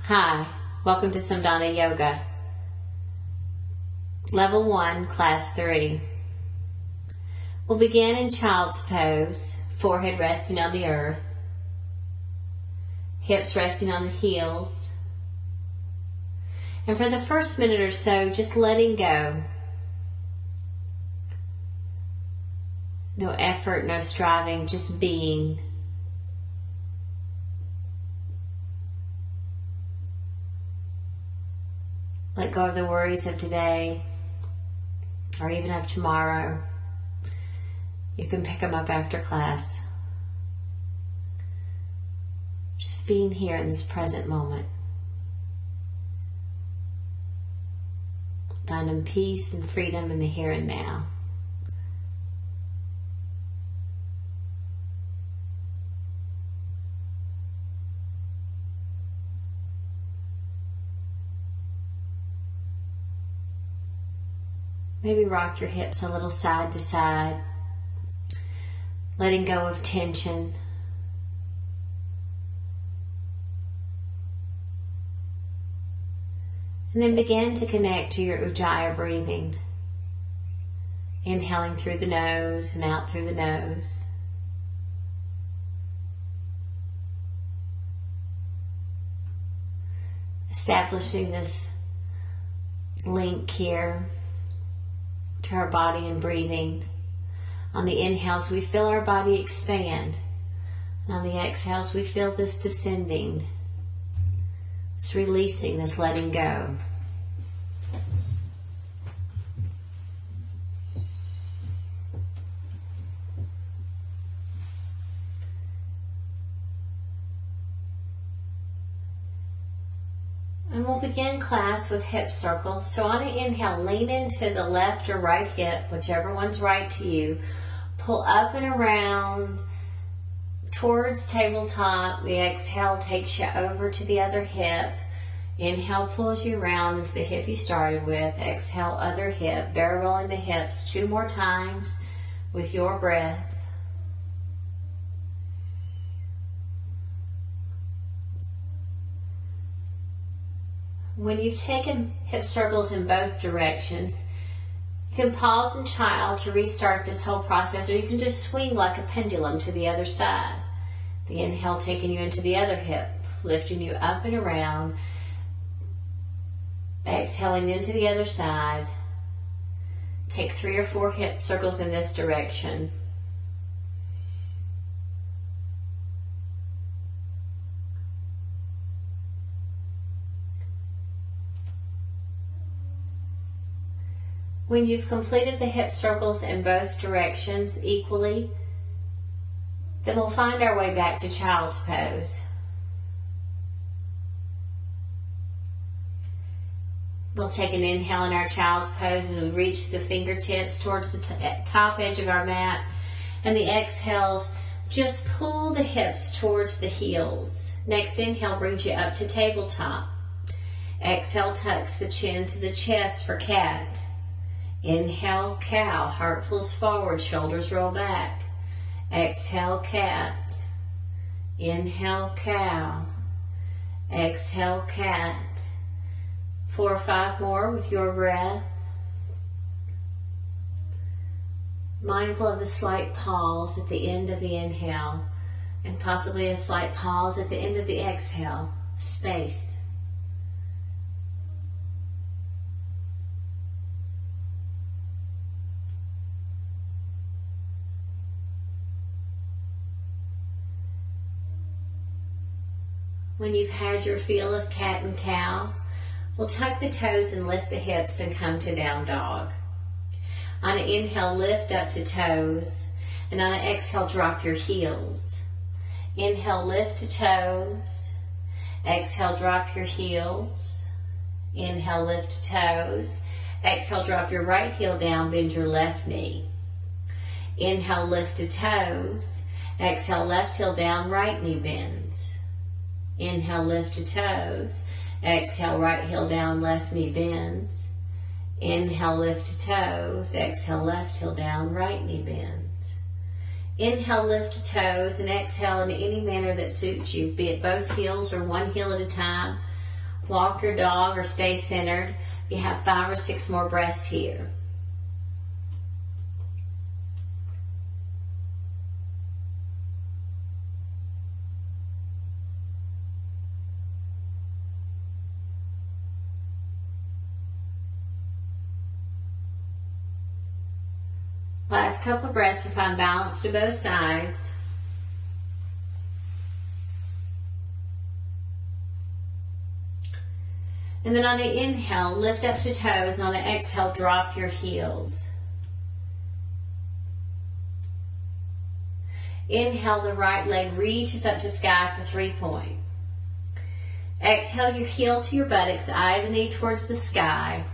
Hi, welcome to Samdana Yoga. Level 1, Class 3. We'll begin in Child's Pose, forehead resting on the earth, hips resting on the heels. And for the first minute or so, just letting go. No effort, no striving, just being. Let go of the worries of today or even of tomorrow. You can pick them up after class. Just being here in this present moment. Finding peace and freedom in the here and now. Maybe rock your hips a little side to side, letting go of tension. And then begin to connect to your Ujjayi breathing. Inhaling through the nose and out through the nose. Establishing this link here to our body and breathing. On the inhales, we feel our body expand. And on the exhales, we feel this descending, this releasing, this letting go. And we'll begin class with hip circles. So on an inhale, lean into the left or right hip, whichever one's right to you. Pull up and around towards tabletop. The exhale takes you over to the other hip. Inhale pulls you around into the hip you started with. Exhale, other hip. Barrel rolling the hips 2 more times with your breath. When you've taken hip circles in both directions, you can pause in child to restart this whole process, or you can just swing like a pendulum to the other side. The inhale taking you into the other hip, lifting you up and around. Exhaling into the other side. Take 3 or 4 hip circles in this direction. When you've completed the hip circles in both directions equally, then we'll find our way back to Child's Pose. We'll take an inhale in our Child's Pose as we reach the fingertips towards the top edge of our mat. And the exhales, just pull the hips towards the heels. Next inhale brings you up to tabletop. Exhale tucks the chin to the chest for cat. Inhale, cow, heart pulls forward, shoulders roll back. Exhale, cat. Inhale, cow. Exhale, cat. 4 or 5 more with your breath. Mindful of the slight pause at the end of the inhale and possibly a slight pause at the end of the exhale. Space. When you've had your feel of cat and cow, we'll tuck the toes and lift the hips and come to down dog. On an inhale, lift up to toes, and on an exhale, drop your heels. Inhale, lift to toes. Exhale, drop your heels. Inhale, lift to toes. Exhale, drop your right heel down, bend your left knee. Inhale, lift to toes. Exhale, left heel down, right knee bends. Inhale, lift to toes. Exhale, right heel down, left knee bends. Inhale, lift to toes. Exhale, left heel down, right knee bends. Inhale, lift to toes, and exhale in any manner that suits you, be it both heels or one heel at a time. Walk your dog or stay centered. You have 5 or 6 more breaths here. Last couple of breaths, we find balance to both sides. And then on the inhale, lift up to toes, and on the exhale, drop your heels. Inhale, the right leg reaches up to sky for 3-point. Exhale, your heel to your buttocks, eye of the knee towards the sky.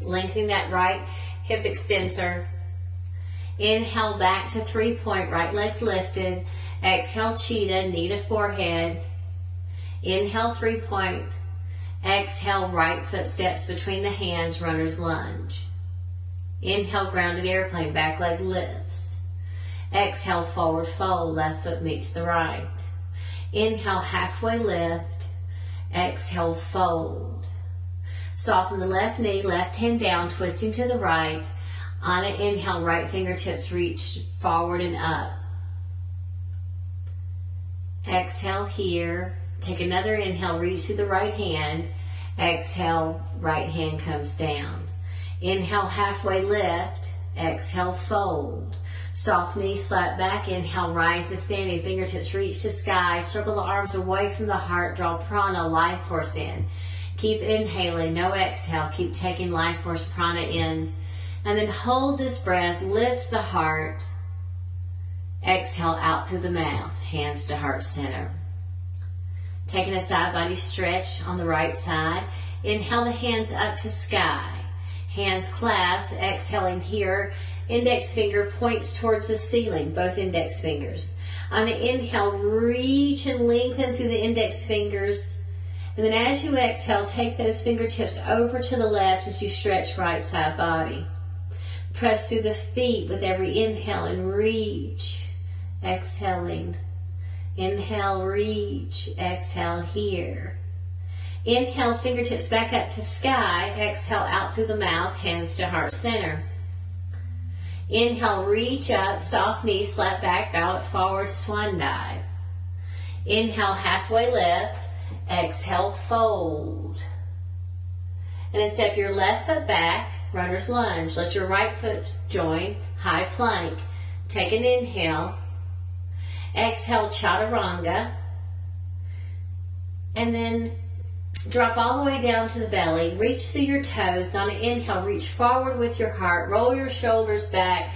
Lengthening that right hip extensor. Inhale, back to 3-point, right leg's lifted. Exhale, cheetah, knee to forehead. Inhale, 3-point. Exhale, right foot steps between the hands, runner's lunge. Inhale, grounded airplane, back leg lifts. Exhale, forward fold, left foot meets the right. Inhale, halfway lift. Exhale, fold. Soften the left knee, left hand down, twisting to the right. On an inhale, right fingertips reach forward and up. Exhale here. Take another inhale, reach to the right hand. Exhale, right hand comes down. Inhale, halfway lift. Exhale, fold. Soft knees flat back. Inhale, rise to standing. Fingertips reach to sky. Circle the arms away from the heart. Draw prana, life force in. Keep inhaling, no exhale. Keep taking life force prana in. And then hold this breath. Lift the heart. Exhale out through the mouth. Hands to heart center. Taking a side body stretch on the right side. Inhale the hands up to sky. Hands clasped. Exhaling here. Index finger points towards the ceiling. Both index fingers. On the inhale, reach and lengthen through the index fingers. And then as you exhale, take those fingertips over to the left as you stretch right side body. Press through the feet with every inhale and reach. Exhaling. Inhale, reach. Exhale here. Inhale, fingertips back up to sky. Exhale out through the mouth, hands to heart center. Inhale, reach up, soft knees, flat back, bow it forward, swan dive. Inhale, halfway lift. Exhale, fold. And then step your left foot back, runner's lunge. Let your right foot join, high plank. Take an inhale. Exhale, chaturanga. And then drop all the way down to the belly. Reach through your toes. On an inhale, reach forward with your heart. Roll your shoulders back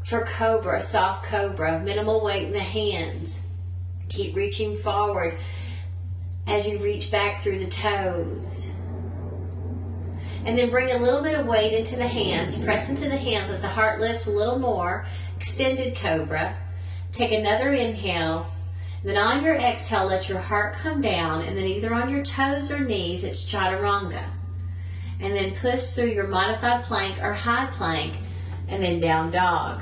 for cobra, soft cobra. Minimal weight in the hands. Keep reaching forward as you reach back through the toes. And then bring a little bit of weight into the hands. Press into the hands. Let the heart lift a little more. Extended cobra. Take another inhale. Then on your exhale, let your heart come down. And then either on your toes or knees, it's chaturanga. And then push through your modified plank or high plank. And then down dog.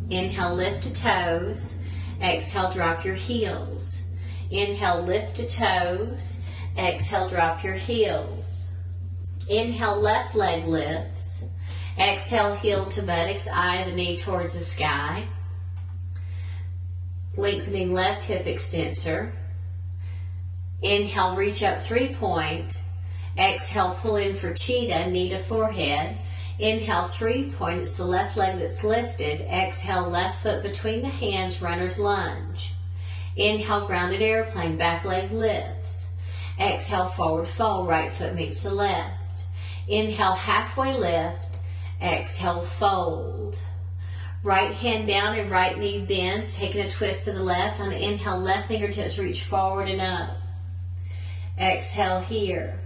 Inhale, lift to toes. Exhale, drop your heels. Inhale, lift to toes. Exhale, drop your heels. Inhale, left leg lifts. Exhale, heel to buttocks, eye of the knee towards the sky. Lengthening left hip extensor. Inhale, reach up 3-point. Exhale, pull in for cheetah, knee to forehead. Inhale, 3-point. It's the left leg that's lifted. Exhale, left foot between the hands, runner's lunge. Inhale, grounded airplane, back leg lifts. Exhale, forward fold, right foot meets the left. Inhale, halfway lift. Exhale, fold. Right hand down and right knee bends, taking a twist to the left. On an inhale, left fingertips reach forward and up. Exhale here.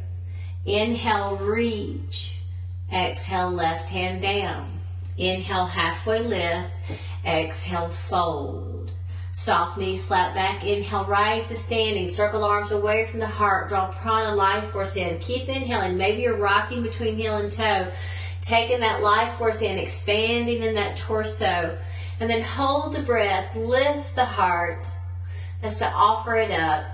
Inhale, reach. Exhale, left hand down. Inhale, halfway lift. Exhale, fold. Soft knees flat back. Inhale, rise to standing. Circle arms away from the heart. Draw prana, life force in. Keep inhaling. Maybe you're rocking between heel and toe. Taking that life force in, expanding in that torso. And then hold the breath, lift the heart as to offer it up.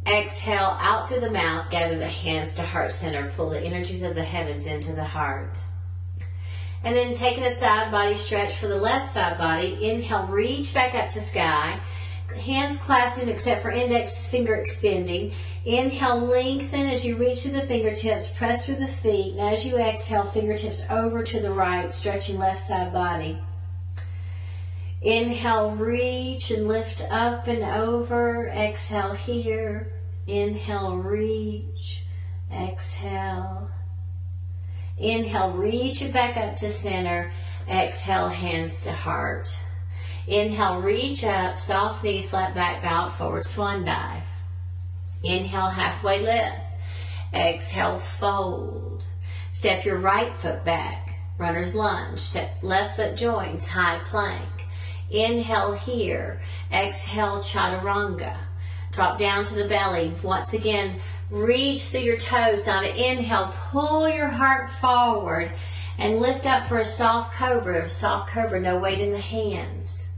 Exhale out through the mouth, gather the hands to heart center, pull the energies of the heavens into the heart. And then taking a side body stretch for the left side body, inhale, reach back up to sky. Hands clasping except for index finger extending. Inhale, lengthen as you reach to the fingertips, press through the feet. And as you exhale, fingertips over to the right, stretching left side body. Inhale, reach and lift up and over. Exhale here. Inhale, reach. Exhale. Inhale, reach it back up to center. Exhale, hands to heart. Inhale, reach up, soft knees, flat back, bow forward, swan dive. Inhale, halfway lift. Exhale, fold. Step your right foot back, runner's lunge. Step left foot joins, high plank. Inhale here. Exhale, chaturanga. Drop down to the belly. Once again, reach through your toes. Now to inhale, pull your heart forward and lift up for a soft cobra. Soft cobra, no weight in the hands.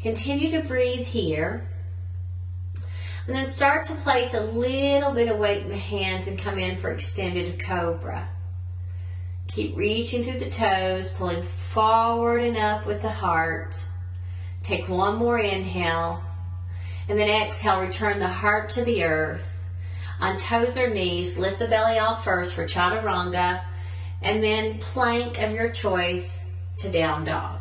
Continue to breathe here. And then start to place a little bit of weight in the hands and come in for extended cobra. Keep reaching through the toes, pulling forward and up with the heart. Take one more inhale. And then exhale, return the heart to the earth. On toes or knees, lift the belly off first for chaturanga. And then plank of your choice to down dog.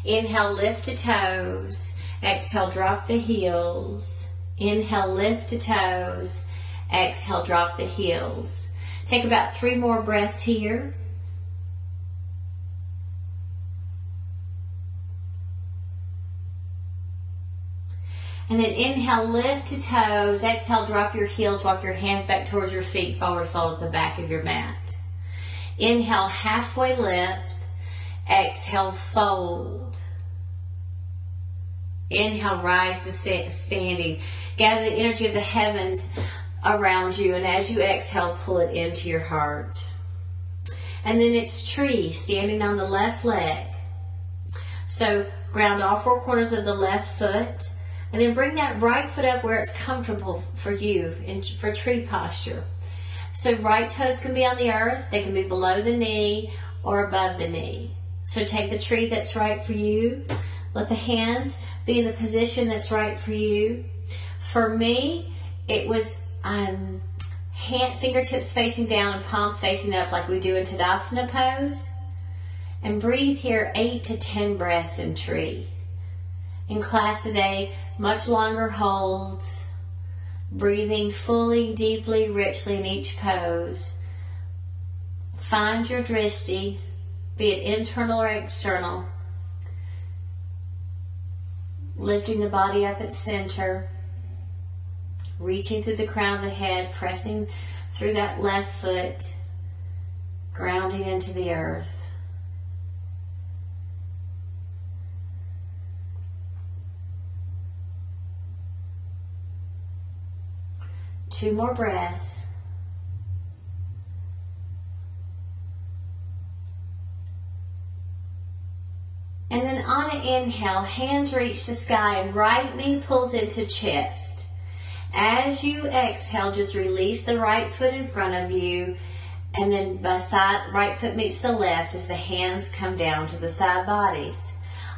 Inhale, lift to toes. Exhale, drop the heels. Inhale, lift to toes. Exhale, drop the heels. Take about 3 more breaths here. And then inhale, lift to toes. Exhale, drop your heels. Walk your hands back towards your feet. Forward fold at the back of your mat. Inhale, halfway lift. Exhale, fold. Inhale, rise to standing. Gather the energy of the heavens around you. And as you exhale, pull it into your heart. And then it's tree, standing on the left leg. So ground all 4 corners of the left foot. And then bring that right foot up where it's comfortable for you for tree posture. So right toes can be on the earth. They can be below the knee or above the knee. So take the tree that's right for you. Let the hands be in the position that's right for you. For me, it was fingertips facing down and palms facing up like we do in Tadasana pose. And breathe here 8 to 10 breaths in tree. In class today, much longer holds, breathing fully, deeply, richly in each pose. Find your drishti, be it internal or external. Lifting the body up at center, reaching through the crown of the head, pressing through that left foot, grounding into the earth. Two more breaths. And then on an inhale, hands reach to sky and right knee pulls into chest. As you exhale, just release the right foot in front of you, and then right foot meets the left as the hands come down to the side bodies.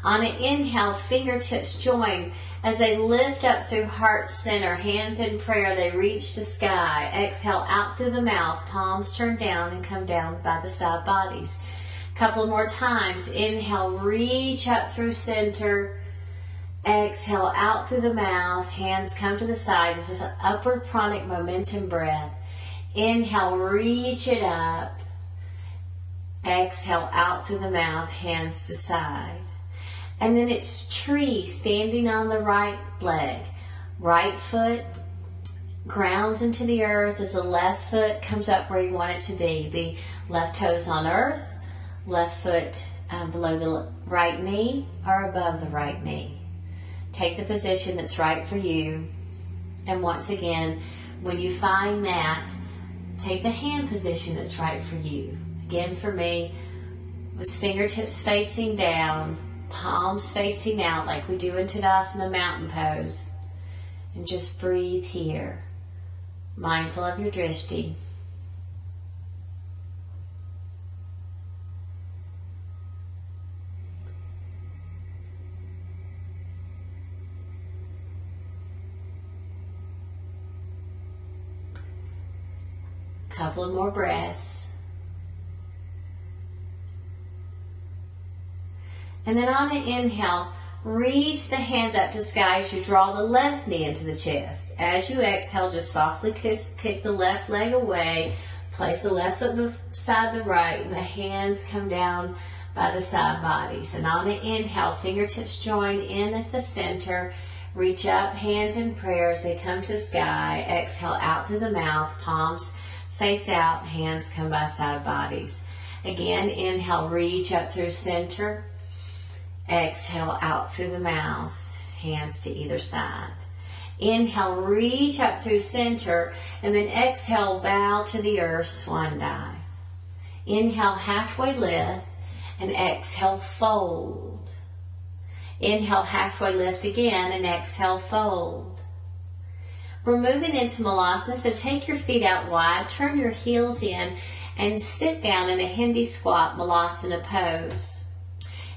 On an inhale, fingertips join as they lift up through heart center, hands in prayer, they reach to sky. Exhale out through the mouth, palms turn down and come down by the side bodies. Couple more times. Inhale, reach up through center. Exhale out through the mouth, hands come to the side. This is an upward pranic momentum breath. Inhale, reach it up. Exhale out through the mouth, hands to side. And then it's tree, standing on the right leg. Right foot grounds into the earth as the left foot comes up where you want it to be. Be left toes on earth, left foot below the right knee or above the right knee. Take the position that's right for you. And once again, when you find that, take the hand position that's right for you. Again, for me, was fingertips facing down, palms facing out like we do in Tadasana mountain pose. And just breathe here, mindful of your drishti. Couple of more breaths. And then on an inhale, reach the hands up to sky as you draw the left knee into the chest. As you exhale, just softly kick the left leg away. Place the left foot beside the right, and the hands come down by the side bodies. And on an inhale, fingertips join in at the center. Reach up, hands in prayer as they come to sky. Exhale out through the mouth, palms face out, hands come by side bodies. Again, inhale, reach up through center. Exhale out through the mouth, hands to either side. Inhale, reach up through center, and then exhale, bow to the earth, swan dive. Inhale, halfway lift, and exhale, fold. Inhale, halfway lift again, and exhale, fold. We're moving into Malasana, so take your feet out wide, turn your heels in, and sit down in a Hindi squat Malasana pose.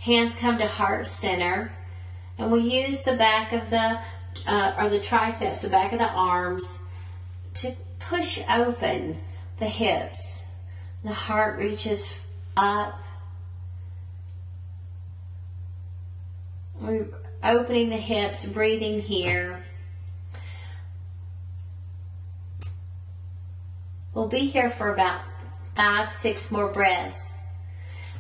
Hands come to heart center, and we use the back of the triceps, the back of the arms, to push open the hips. The heart reaches up. We're opening the hips, breathing here. We'll be here for about 5-6 more breaths.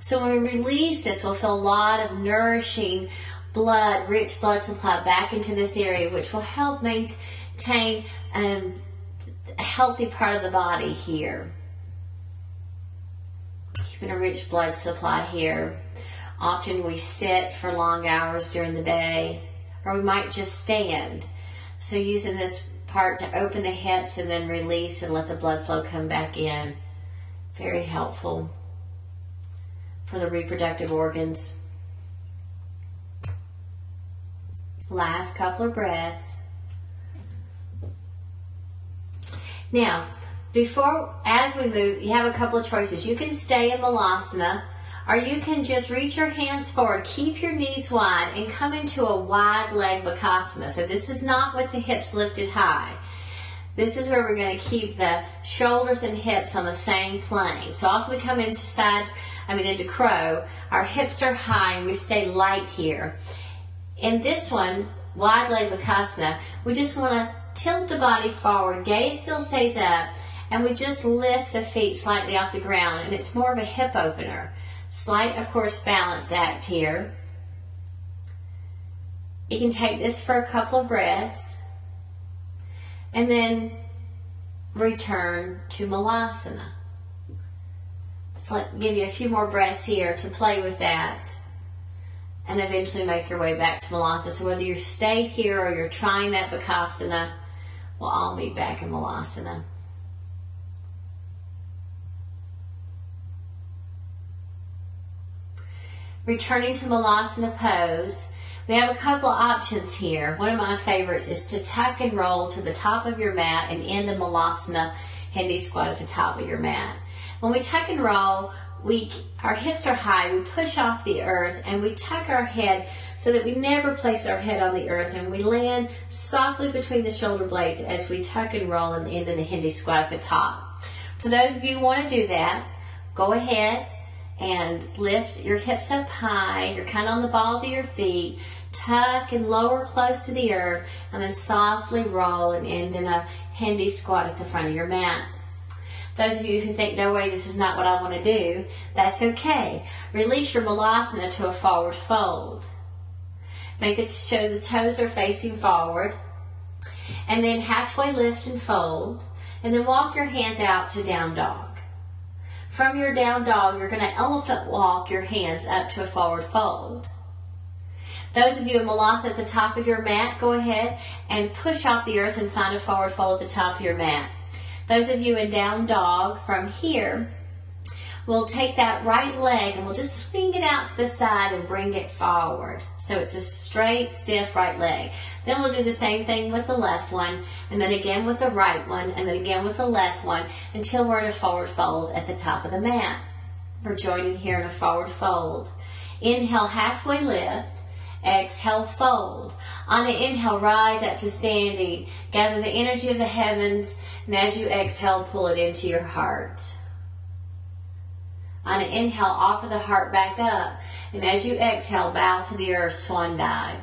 So when we release this, we'll feel a lot of nourishing blood, rich blood supply back into this area, which will help maintain a healthy part of the body here. Keeping a rich blood supply here. Often we sit for long hours during the day, or we might just stand. So using this part to open the hips and then release and let the blood flow come back in. Very helpful for the reproductive organs. Last couple of breaths. Now, as we move, you have a couple of choices. You can stay in Malasana, or you can just reach your hands forward, keep your knees wide, and come into a wide leg Bakasana. So this is not with the hips lifted high. This is where we're going to keep the shoulders and hips on the same plane. So after we come into crow, our hips are high and we stay light here. In this one, wide leg Bakasana, we just want to tilt the body forward, gaze still stays up, and we just lift the feet slightly off the ground, and it's more of a hip opener. Slight, of course, balance act here. You can take this for a couple of breaths and then return to Malasana. So let me give you a few more breaths here to play with that and eventually make your way back to Malasana. So whether you stayed here or you're trying that Bakasana, we'll all meet back in Malasana. Returning to Malasana pose, we have a couple options here. One of my favorites is to tuck and roll to the top of your mat and end the Malasana Hindi squat at the top of your mat. When we tuck and roll, our hips are high, we push off the earth, and we tuck our head so that we never place our head on the earth, and we land softly between the shoulder blades as we tuck and roll and end in a Hindi squat at the top. For those of you who want to do that, go ahead and lift your hips up high. You're kind of on the balls of your feet. Tuck and lower close to the earth, and then softly roll and end in a Hindi squat at the front of your mat. Those of you who think, no way, this is not what I want to do, that's okay. Release your Malasana to a forward fold. Make it show the toes are facing forward, and then halfway lift and fold, and then walk your hands out to down dog. From your down dog, you're going to elephant walk your hands up to a forward fold. Those of you in Malasana at the top of your mat, go ahead and push off the earth and find a forward fold at the top of your mat. Those of you in down dog, from here, We'll take that right leg and we'll just swing it out to the side and bring it forward. So it's a straight, stiff right leg. Then we'll do the same thing with the left one, and then again with the right one, and then again with the left one, until we're in a forward fold at the top of the mat. We're joining here in a forward fold. Inhale, halfway lift. Exhale, fold. On the inhale, rise up to standing. Gather the energy of the heavens, and as you exhale, pull it into your heart. On an inhale, offer the heart back up, and as you exhale, bow to the earth, swan dive.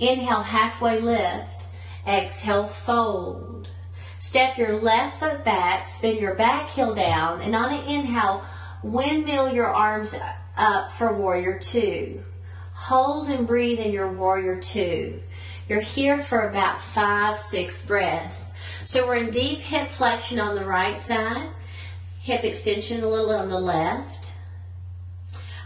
Inhale, halfway lift. Exhale, fold. Step your left foot back, spin your back heel down, and on an inhale, windmill your arms up for warrior two. Hold and breathe in your warrior two. You're here for about 5-6 breaths. So we're in deep hip flexion on the right side, hip extension a little on the left.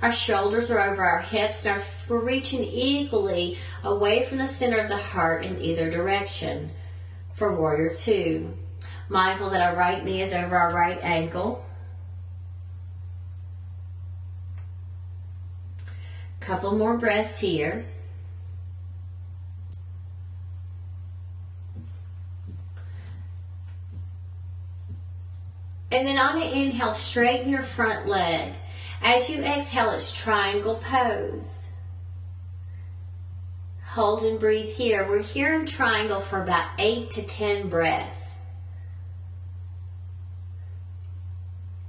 Our shoulders are over our hips, and we're reaching equally away from the center of the heart in either direction for warrior two. Mindful that our right knee is over our right ankle. Couple more breaths here. And then on an inhale, straighten your front leg. As you exhale, it's triangle pose. Hold and breathe here. We're here in triangle for about 8 to 10 breaths.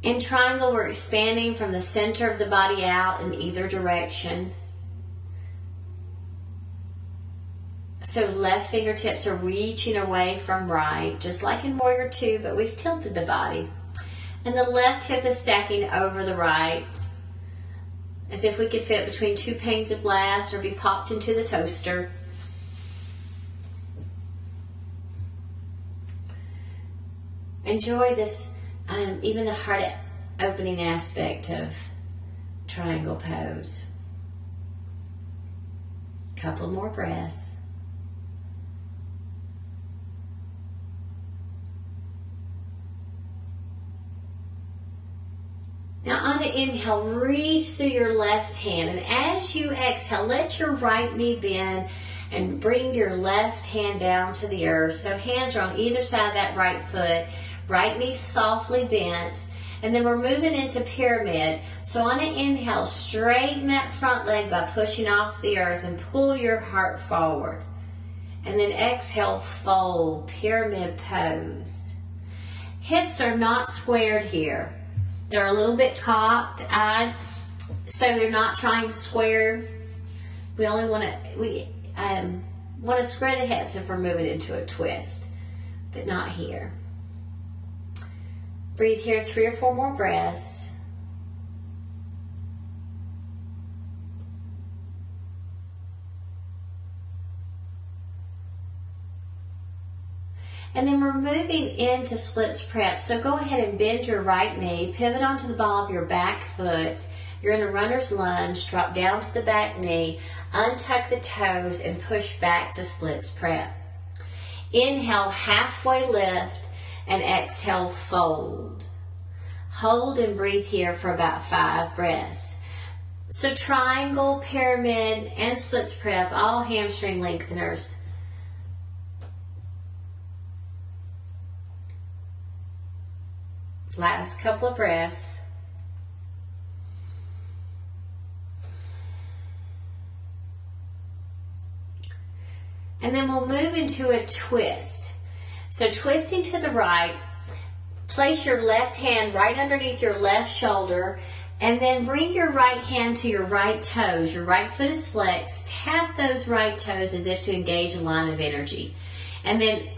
In triangle, we're expanding from the center of the body out in either direction. So left fingertips are reaching away from right, just like in warrior two, but we've tilted the body. And the left hip is stacking over the right, as if we could fit between 2 panes of glass or be popped into the toaster. Enjoy this, even the heart opening aspect of triangle pose. Couple more breaths. Now on the inhale, reach through your left hand, and as you exhale, let your right knee bend and bring your left hand down to the earth. So hands are on either side of that right foot, right knee softly bent, and then we're moving into pyramid. So on an inhale, straighten that front leg by pushing off the earth and pull your heart forward. And then exhale, fold, pyramid pose. Hips are not squared here. They're a little bit cocked, so they're not trying to square. We only want to square the hips if we're moving into a twist, but not here. Breathe here 3 or 4 more breaths. And then we're moving into splits prep. So go ahead and bend your right knee, pivot onto the ball of your back foot. You're in a runner's lunge, drop down to the back knee, untuck the toes, and push back to splits prep. Inhale, halfway lift, and exhale, fold. Hold and breathe here for about 5 breaths. So triangle, pyramid, and splits prep, all hamstring lengtheners. Last couple of breaths. And then we'll move into a twist. So twisting to the right, place your left hand right underneath your left shoulder, and then bring your right hand to your right toes. Your right foot is flexed. Tap those right toes as if to engage a line of energy. And then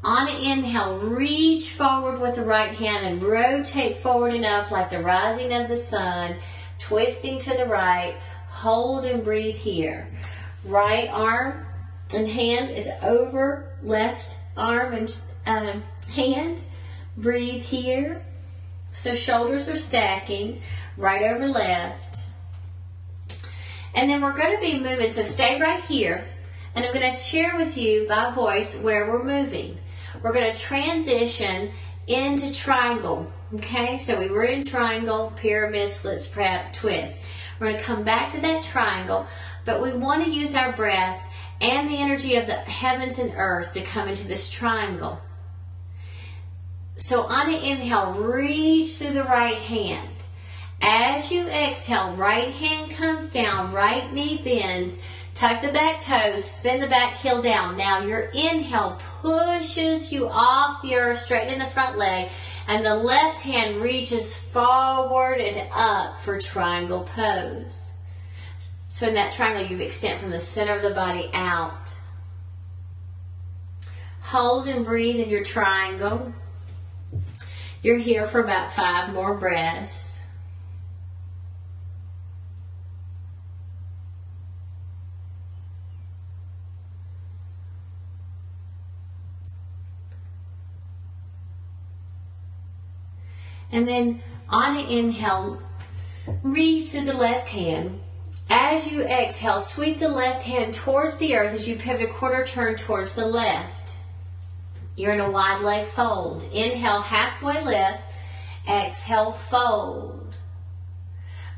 on an inhale, reach forward with the right hand and rotate forward and up like the rising of the sun, twisting to the right. Hold and breathe here. Right arm and hand is over left arm and hand. Breathe here. So shoulders are stacking, right over left. And then we're going to be moving, so stay right here. And I'm going to share with you by voice where we're moving. We're going to transition into triangle Okay, so we were in triangle, pyramid, split, twist. We're going to come back to that triangle, but we want to use our breath and the energy of the heavens and earth to come into this triangle. So on an inhale, reach through the right hand. As you exhale, right hand comes down, right knee bends, tuck the back toes, spin the back heel down. Now your inhale pushes you off the earth, straighten the front leg, and the left hand reaches forward and up for triangle pose. So in that triangle, you extend from the center of the body out. Hold and breathe in your triangle. You're here for about 5 more breaths. And then on an inhale, reach to the left hand. As you exhale, sweep the left hand towards the earth as you pivot a quarter turn towards the left. You're in a wide leg fold. Inhale, halfway lift. Exhale, fold.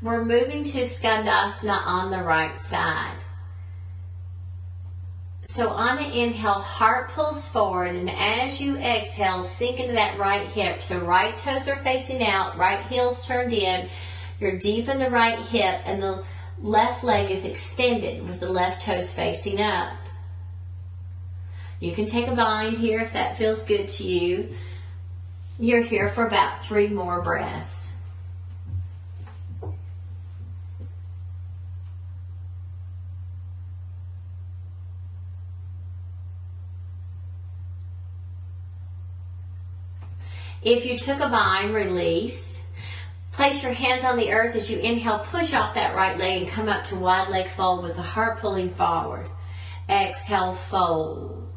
We're moving to scandasana on the right side. So on an inhale, heart pulls forward, and as you exhale, sink into that right hip. So right toes are facing out, right heel's turned in. You're deep in the right hip, and the left leg is extended with the left toes facing up. You can take a bind here if that feels good to you. You're here for about 3 more breaths. If you took a bind, release. Place your hands on the earth as you inhale, push off that right leg and come up to wide leg fold with the heart pulling forward. Exhale, fold.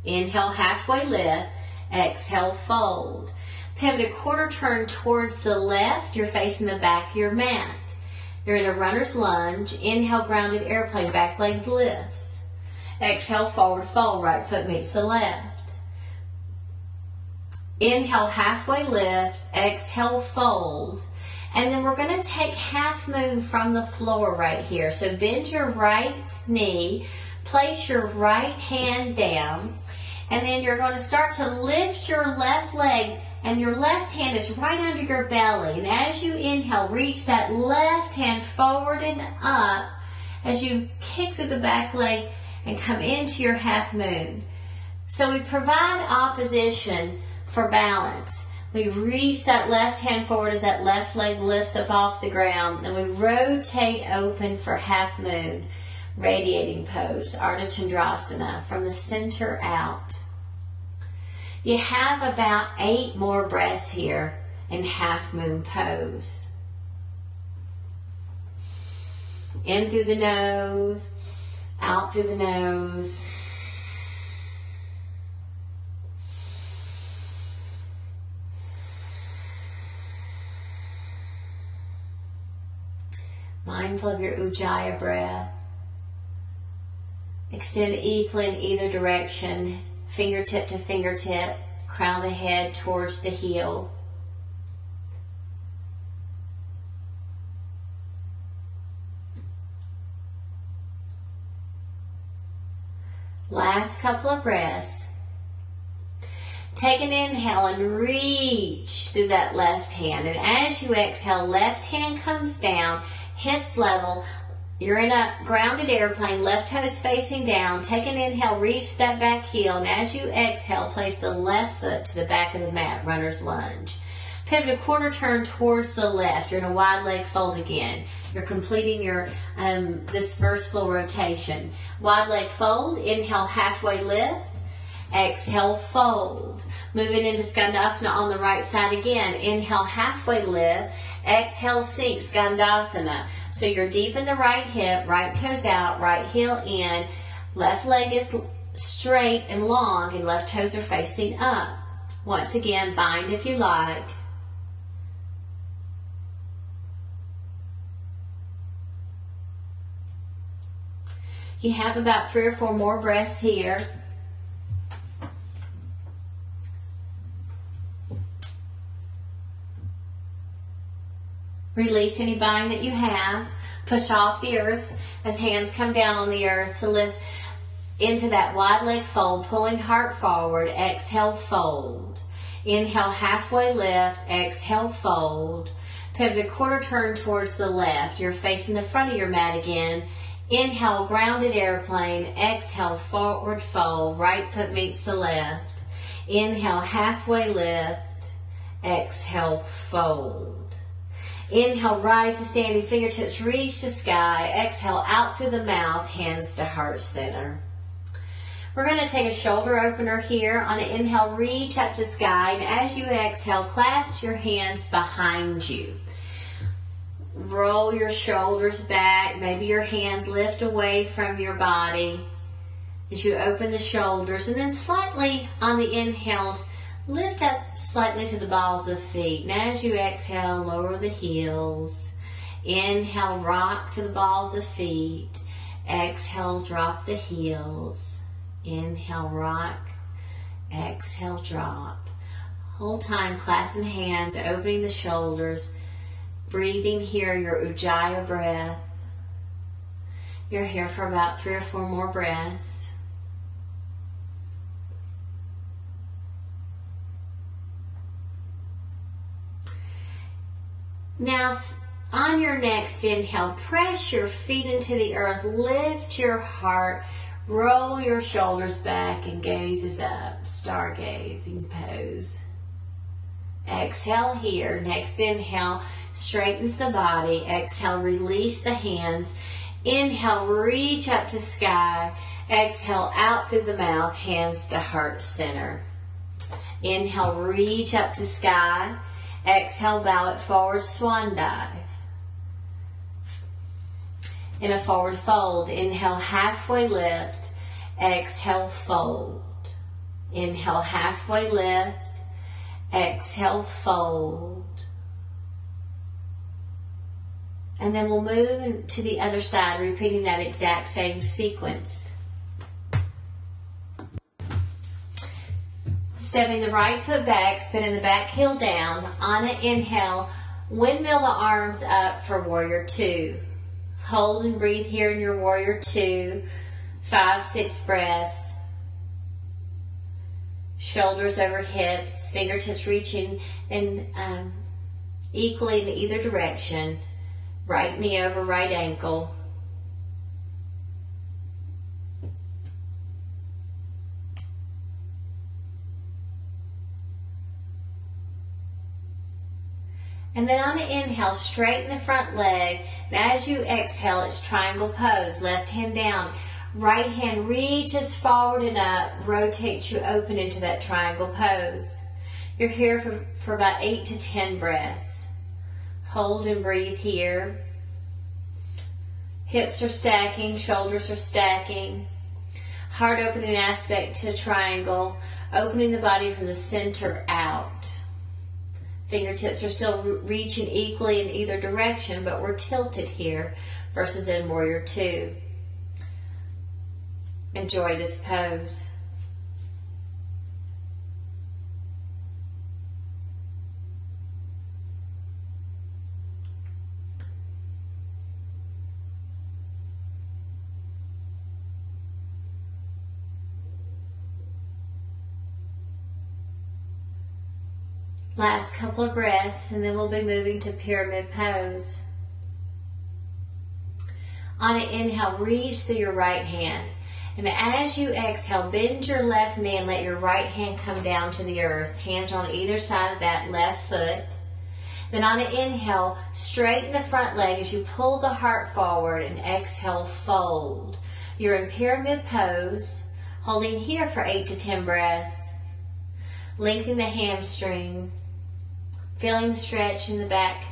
Inhale, halfway lift. Exhale, fold. Pivot a quarter turn towards the left. You're facing the back of your mat. You're in a runner's lunge. Inhale, grounded airplane, back legs lifts. Exhale, forward fold, right foot meets the left. Inhale, halfway lift, exhale, fold. And then we're going to take half moon from the floor right here. So bend your right knee, place your right hand down, and then you're going to start to lift your left leg, and your left hand is right under your belly. And as you inhale, reach that left hand forward and up as you kick through the back leg and come into your half moon. So we provide opposition for balance. We reach that left hand forward as that left leg lifts up off the ground. Then we rotate open for half moon, radiating pose, Ardha Chandrasana, from the center out. You have about 8 more breaths here in half moon pose. In through the nose, out through the nose. Mindful of your Ujjayi breath. Extend equally in either direction, fingertip to fingertip, crown of the head towards the heel. Last couple of breaths. Take an inhale and reach through that left hand. And as you exhale, left hand comes down, hips level. You're in a grounded airplane, left toes facing down. Take an inhale, reach that back heel. And as you exhale, place the left foot to the back of the mat, runner's lunge. Pivot a quarter turn towards the left. You're in a wide leg fold again. You're completing your this first full rotation. Wide leg fold, inhale, halfway lift. Exhale, fold. Moving into Skandasana on the right side again. Inhale, halfway lift. Exhale, sink, Skandasana. So you're deep in the right hip, right toes out, right heel in. Left leg is straight and long, and left toes are facing up. Once again, bind if you like. You have about 3 or 4 more breaths here. Release any bind that you have. Push off the earth as hands come down on the earth to lift into that wide leg fold, pulling heart forward. Exhale, fold. Inhale, halfway lift. Exhale, fold. Pivot a quarter turn towards the left. You're facing the front of your mat again. Inhale, grounded airplane. Exhale, forward fold. Right foot meets the left. Inhale, halfway lift. Exhale, fold. Inhale, rise to standing, fingertips reach the sky. Exhale, out through the mouth, hands to heart center. We're going to take a shoulder opener here. On an inhale, reach up to sky. And as you exhale, clasp your hands behind you. Roll your shoulders back. Maybe your hands lift away from your body as you open the shoulders. And then slightly on the inhales, lift up slightly to the balls of the feet. And as you exhale, lower the heels. Inhale, rock to the balls of the feet. Exhale, drop the heels. Inhale, rock. Exhale, drop. Whole time clasping the hands, opening the shoulders. Breathing here, your Ujjayi breath. You're here for about 3 or 4 more breaths. Now, on your next inhale, press your feet into the earth, lift your heart, roll your shoulders back and gazes up, stargazing pose. Exhale here. Next inhale, straightens the body. Exhale, release the hands. Inhale, reach up to sky. Exhale, out through the mouth, hands to heart center. Inhale, reach up to sky. Exhale, bow it forward, swan dive. In a forward fold, inhale, halfway lift. Exhale, fold. Inhale, halfway lift. Exhale, fold. And then we'll move to the other side, repeating that exact same sequence. Stepping the right foot back, spinning the back heel down. On an inhale, windmill the arms up for warrior 2. Hold and breathe here in your warrior 2. 5, 6 breaths. Shoulders over hips, fingertips reaching in equally in either direction. Right knee over right ankle. And then on an inhale, straighten the front leg. And as you exhale, it's triangle pose. Left hand down. Right hand reaches forward and up. Rotates you open into that triangle pose. You're here for about 8 to 10 breaths. Hold and breathe here. Hips are stacking. Shoulders are stacking. Heart opening aspect to triangle. Opening the body from the center out. Fingertips are still reaching equally in either direction, but we're tilted here versus in warrior 2. Enjoy this pose. Last couple of breaths, and then we'll be moving to pyramid pose. On an inhale, reach through your right hand. And as you exhale, bend your left knee and let your right hand come down to the earth. Hands on either side of that left foot. Then on an inhale, straighten the front leg as you pull the heart forward, and exhale, fold. You're in pyramid pose, holding here for 8 to 10 breaths. Lengthen the hamstring. Feeling the stretch in the back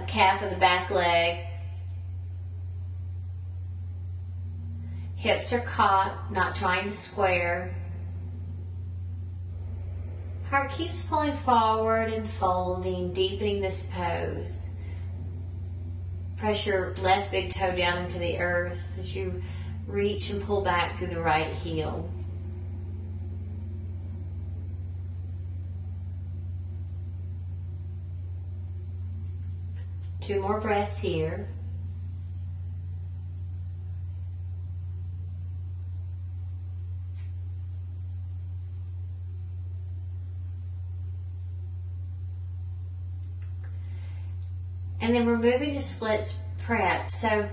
calf of the back leg. Hips are caught, not trying to square. Heart keeps pulling forward and folding, deepening this pose. Press your left big toe down into the earth as you reach and pull back through the right heel. 2 more breaths here. And then we're moving to splits prep. So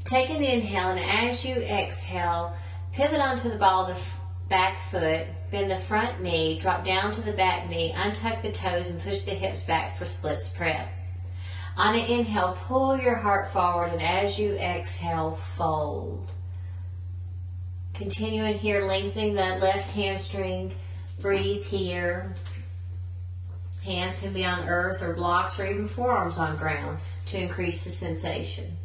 take an inhale, and as you exhale, pivot onto the ball of the back foot, bend the front knee, drop down to the back knee, untuck the toes, and push the hips back for splits prep. On an inhale, pull your heart forward, and as you exhale, fold. Continuing here, lengthening the left hamstring. Breathe here. Hands can be on earth or blocks, or even forearms on ground to increase the sensation.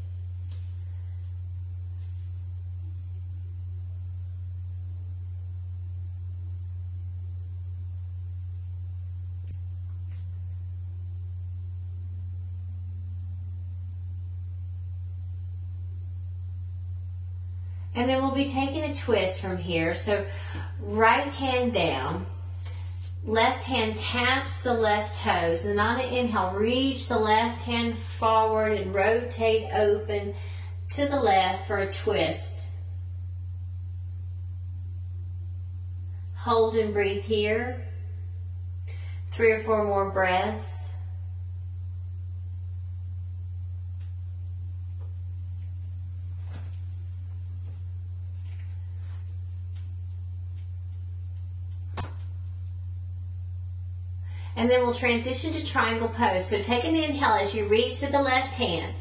And then we'll be taking a twist from here. So right hand down, left hand taps the left toes, and on an inhale, reach the left hand forward and rotate open to the left for a twist. Hold and breathe here. 3 or 4 more breaths. And then we'll transition to triangle pose. So take an inhale as you reach to the left hand.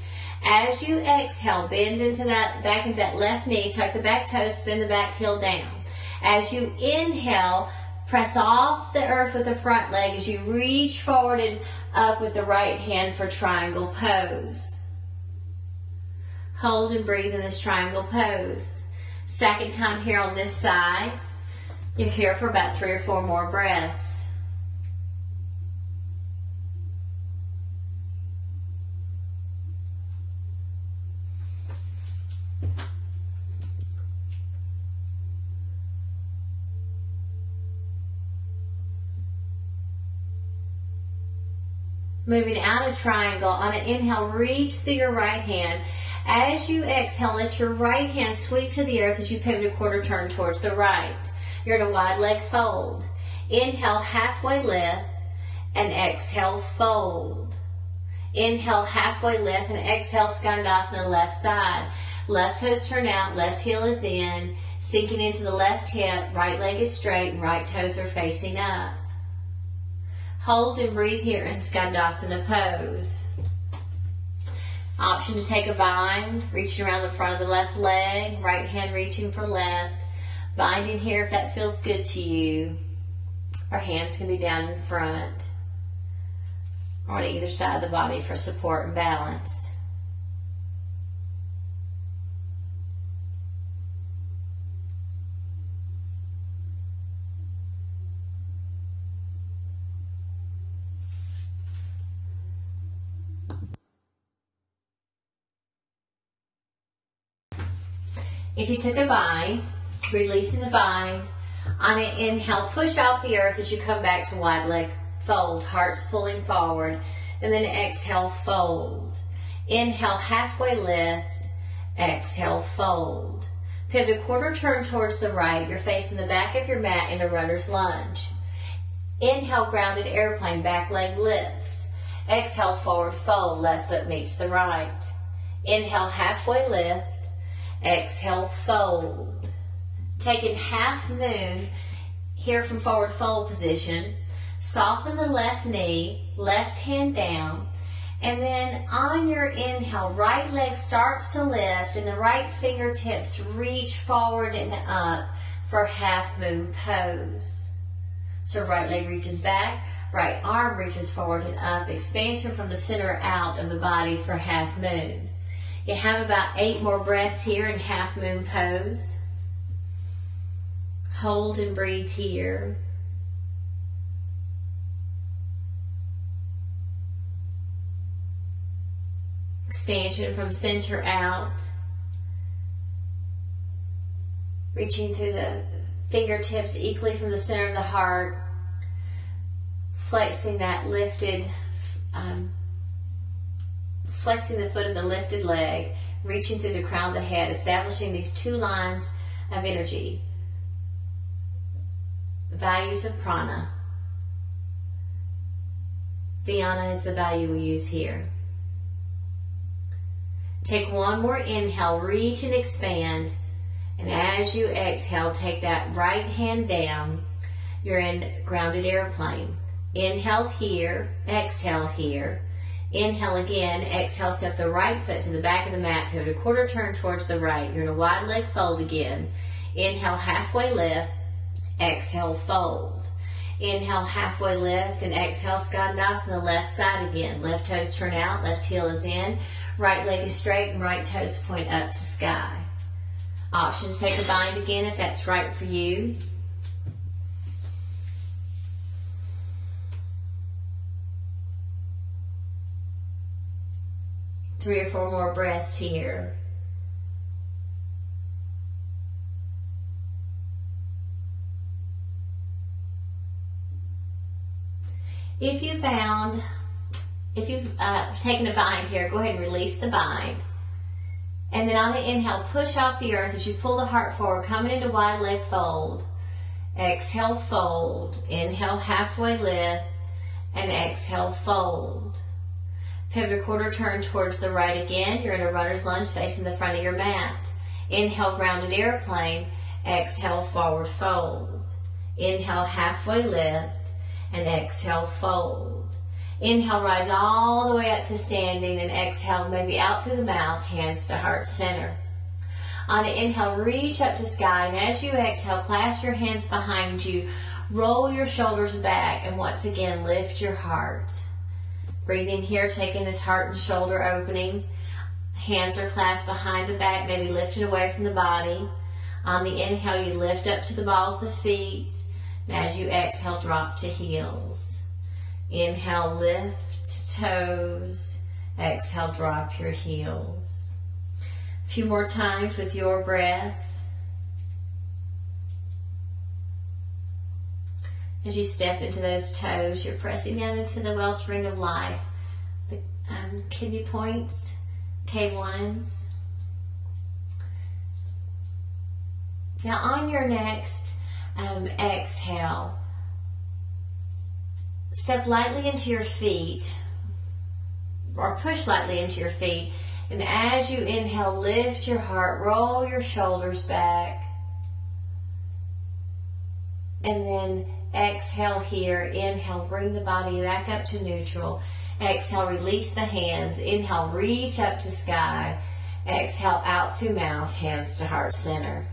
As you exhale, bend into that back of that left knee, tuck the back toes, spin the back heel down. As you inhale, press off the earth with the front leg as you reach forward and up with the right hand for triangle pose. Hold and breathe in this triangle pose. Second time here on this side. You're here for about 3 or 4 more breaths. Moving out of triangle, on an inhale, reach through your right hand. As you exhale, let your right hand sweep to the earth as you pivot a quarter turn towards the right. You're in a wide leg fold. Inhale, halfway lift, and exhale, fold. Inhale, halfway lift, and exhale, scandasana, left side. Left toes turn out, left heel is in, sinking into the left hip, right leg is straight, and right toes are facing up. Hold and breathe here in scandasana pose. Option to take a bind, reaching around the front of the left leg, right hand reaching for left. Binding here if that feels good to you. Our hands can be down in front or on either side of the body for support and balance. If you took a bind, releasing the bind, on an inhale, push off the earth as you come back to wide leg fold, hearts pulling forward, and then exhale, fold. Inhale, halfway lift, exhale, fold. Pivot a quarter turn towards the right, you're facing the back of your mat in a runner's lunge. Inhale, grounded airplane, back leg lifts. Exhale, forward fold, left foot meets the right. Inhale, halfway lift. Exhale, fold. Taking half moon here from forward fold position. Soften the left knee, left hand down, and then on your inhale, right leg starts to lift and the right fingertips reach forward and up for half moon pose. So right leg reaches back, right arm reaches forward and up, expansion from the center out of the body for half moon. You have about 8 more breaths here in half moon pose. Hold and breathe here. Expansion from center out. Reaching through the fingertips equally from the center of the heart. Flexing that lifted flexing the foot of the lifted leg, reaching through the crown of the head, establishing these two lines of energy. Values of prana. Vyana is the value we use here. Take one more inhale, reach and expand. And as you exhale, take that right hand down. You're in grounded airplane. Inhale here, exhale here. Inhale again, exhale, step the right foot to the back of the mat, pivot a quarter turn towards the right. You're in a wide leg fold again. Inhale, halfway lift, exhale, fold. Inhale, halfway lift, and exhale, scandasana, left side again. Left toes turn out, left heel is in, right leg is straight, and right toes point up to sky. Option to take a bind again if that's right for you. Three or four more breaths here. If you've taken a bind here, go ahead and release the bind. And then on the inhale, push off the earth as you pull the heart forward, coming into wide leg fold. Exhale, fold. Inhale, halfway lift, and exhale, fold. Pivot a quarter turn towards the right again. You're in a runner's lunge facing the front of your mat. Inhale, grounded airplane. Exhale, forward fold. Inhale, halfway lift, and exhale, fold. Inhale, rise all the way up to standing, and exhale, maybe out through the mouth, hands to heart center. On the inhale, reach up to sky, and as you exhale, clasp your hands behind you, roll your shoulders back, and once again, lift your heart. Breathing here, taking this heart and shoulder opening. Hands are clasped behind the back, maybe lifting away from the body. On the inhale, you lift up to the balls of the feet, and as you exhale, drop to heels. Inhale, lift to toes. Exhale, drop your heels. A few more times with your breath. As you step into those toes, you're pressing down into the wellspring of life. The kidney points, K1s. Now on your next exhale, step lightly into your feet, or push lightly into your feet. And as you inhale, lift your heart, roll your shoulders back. And then exhale here. Inhale, bring the body back up to neutral. Exhale, release the hands. Inhale, reach up to sky. Exhale, out through mouth, hands to heart center.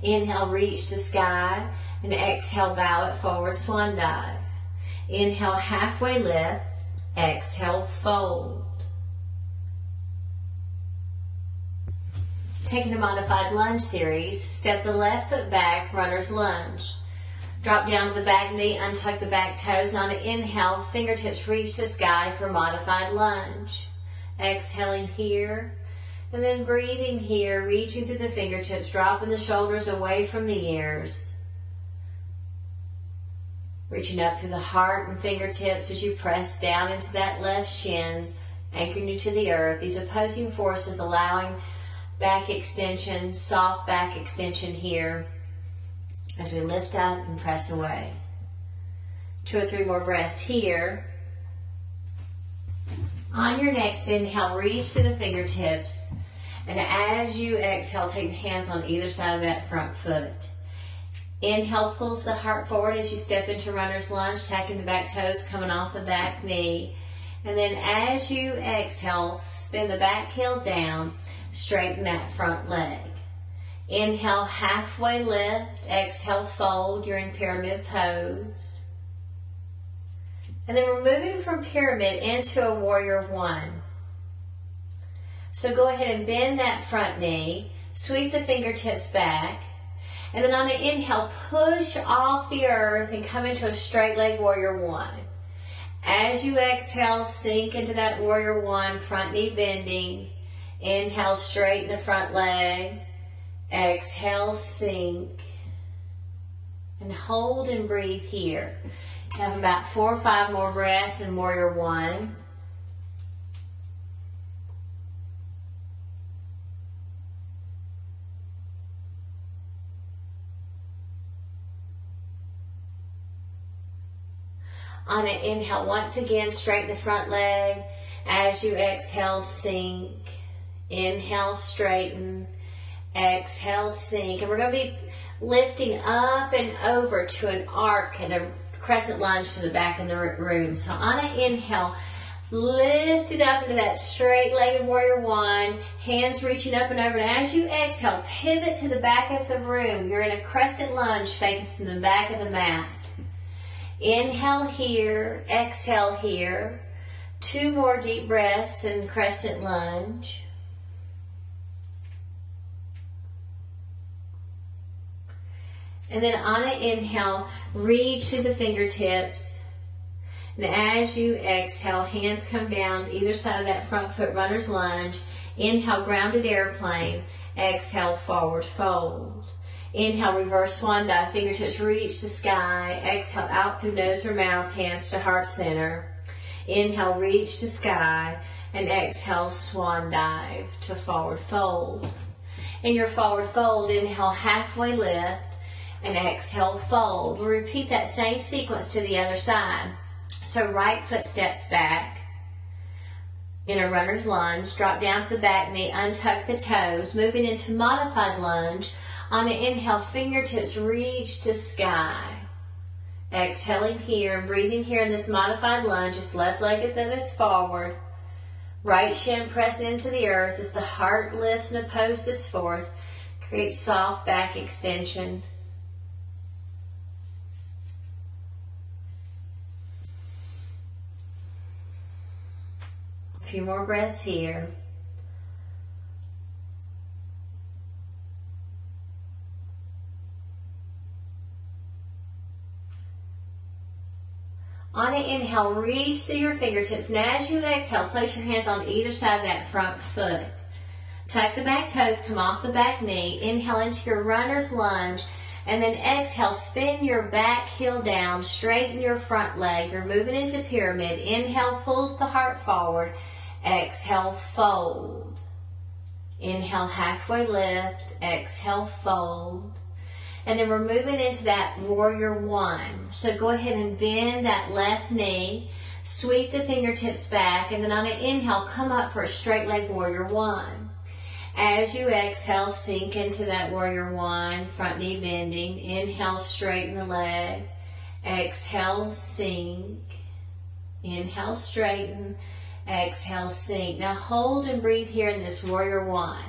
Inhale, reach to sky. And exhale, bow it forward, swan dive. Inhale, halfway lift. Exhale, fold. Taking a modified lunge series, step the left foot back, runner's lunge. Drop down to the back knee, untuck the back toes, and on an inhale, fingertips reach the sky for modified lunge. Exhaling here, and then breathing here, reaching through the fingertips, dropping the shoulders away from the ears. Reaching up through the heart and fingertips as you press down into that left shin, anchoring you to the earth. These opposing forces allowing back extension, soft back extension here as we lift up and press away. 2 or 3 more breaths here. On your next inhale, reach to the fingertips, and as you exhale, take the hands on either side of that front foot. Inhale pulls the heart forward as you step into runner's lunge, tacking the back toes coming off the back knee. And then as you exhale, spin the back heel down, straighten that front leg. Inhale, halfway lift. Exhale, fold. You're in pyramid pose. And then we're moving from pyramid into a warrior one. So go ahead and bend that front knee, sweep the fingertips back, and then on an inhale, push off the earth and come into a straight leg warrior one. As you exhale, sink into that warrior one, front knee bending. Inhale, straighten the front leg. Exhale, sink. And hold and breathe here. Have about 4 or 5 more breaths in warrior one. On an inhale, once again, straighten the front leg. As you exhale, sink. Inhale, straighten. Exhale, sink. And we're going to be lifting up and over to an arc and a crescent lunge to the back of the room. So on an inhale, lift it up into that straight-legged warrior one, hands reaching up and over. And as you exhale, pivot to the back of the room. You're in a crescent lunge facing the back of the mat. Inhale here, exhale here. 2 more deep breaths in crescent lunge. And then on an inhale, reach to the fingertips. And as you exhale, hands come down to either side of that front foot runner's lunge. Inhale, grounded airplane. Exhale, forward fold. Inhale, reverse swan dive, fingertips reach to sky. Exhale, out through nose or mouth, hands to heart center. Inhale, reach to sky. And exhale, swan dive to forward fold. In your forward fold, inhale, halfway lift. And exhale, fold. We'll repeat that same sequence to the other side. So right foot steps back in a runner's lunge. Drop down to the back knee, untuck the toes. Moving into modified lunge. On an inhale, fingertips reach to sky. Exhaling here, breathing here in this modified lunge. This left leg is at us forward. Right shin press into the earth as the heart lifts and opposes forth. Create soft back extension. A few more breaths here. On an inhale, reach through your fingertips. And as you exhale, place your hands on either side of that front foot. Tuck the back toes, come off the back knee. Inhale into your runner's lunge. And then exhale, spin your back heel down. Straighten your front leg. You're moving into pyramid. Inhale, pulls the heart forward. Exhale, fold. Inhale, halfway lift. Exhale, fold. And then we're moving into that warrior one. So go ahead and bend that left knee, sweep the fingertips back, and then on an inhale, come up for a straight leg warrior one. As you exhale, sink into that warrior one, front knee bending. Inhale, straighten the leg. Exhale, sink. Inhale, straighten. Exhale, sink. Now hold and breathe here in this warrior one.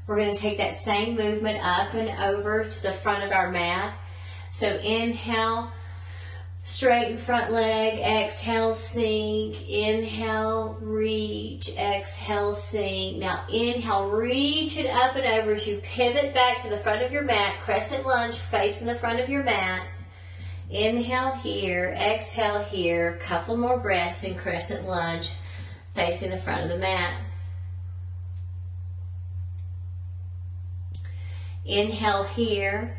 We're going to take that same movement up and over to the front of our mat. So inhale, straighten front leg, exhale, sink, inhale, reach, exhale, sink. Now inhale, reach it up and over as you pivot back to the front of your mat, crescent lunge facing the front of your mat. Inhale here, exhale here, couple more breaths in crescent lunge facing the front of the mat. Inhale here.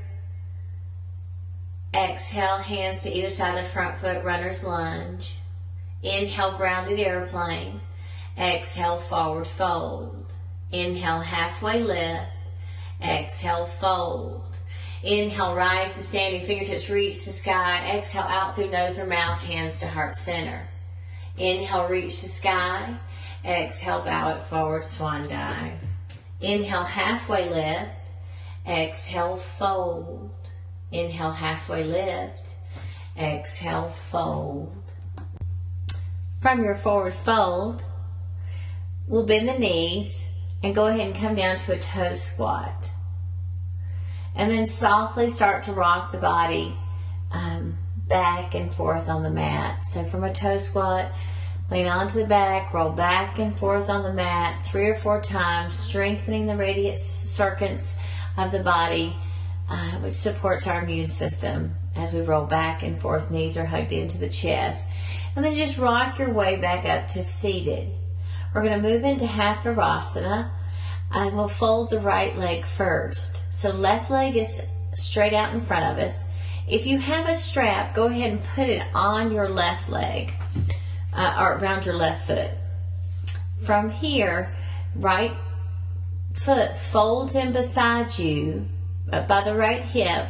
Exhale, hands to either side of the front foot, runner's lunge. Inhale, grounded airplane. Exhale, forward fold. Inhale, halfway lift. Exhale, fold. Inhale, rise to standing, fingertips reach to sky. Exhale, out through nose or mouth, hands to heart center. Inhale, reach to sky. Exhale, bow it forward, swan dive. Inhale, halfway lift. Exhale, fold. Inhale, halfway lift. Exhale, fold. From your forward fold, we'll bend the knees and go ahead and come down to a toe squat. And then softly start to rock the body back and forth on the mat. So from a toe squat, lean onto the back, roll back and forth on the mat 3 or 4 times, strengthening the radius circuits of the body, which supports our immune system as we roll back and forth. Knees are hugged into the chest. And then just rock your way back up to seated. We're going to move into half virasana, and we'll fold the right leg first. So left leg is straight out in front of us. If you have a strap, go ahead and put it on your left leg or around your left foot. From here, right foot folds in beside you, up by the right hip,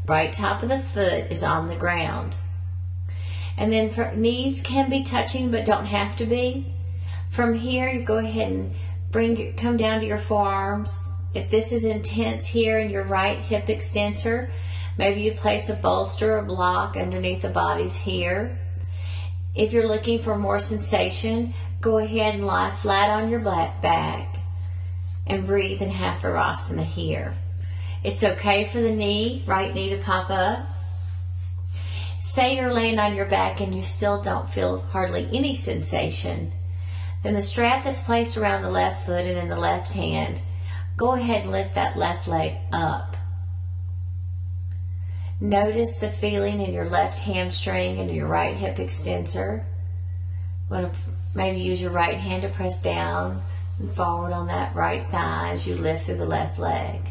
right top of the foot is on the ground. And then knees can be touching but don't have to be. From here, you go ahead and come down to your forearms. If this is intense here in your right hip extensor, maybe you place a bolster or block underneath the bodies here. If you're looking for more sensation, go ahead and lie flat on your back and breathe in half virasana here. It's okay for the right knee to pop up. Say you're laying on your back and you still don't feel hardly any sensation. Then the strap that's placed around the left foot and in the left hand, go ahead and lift that left leg up. Notice the feeling in your left hamstring and your right hip extensor. You want to maybe use your right hand to press down and forward on that right thigh as you lift through the left leg.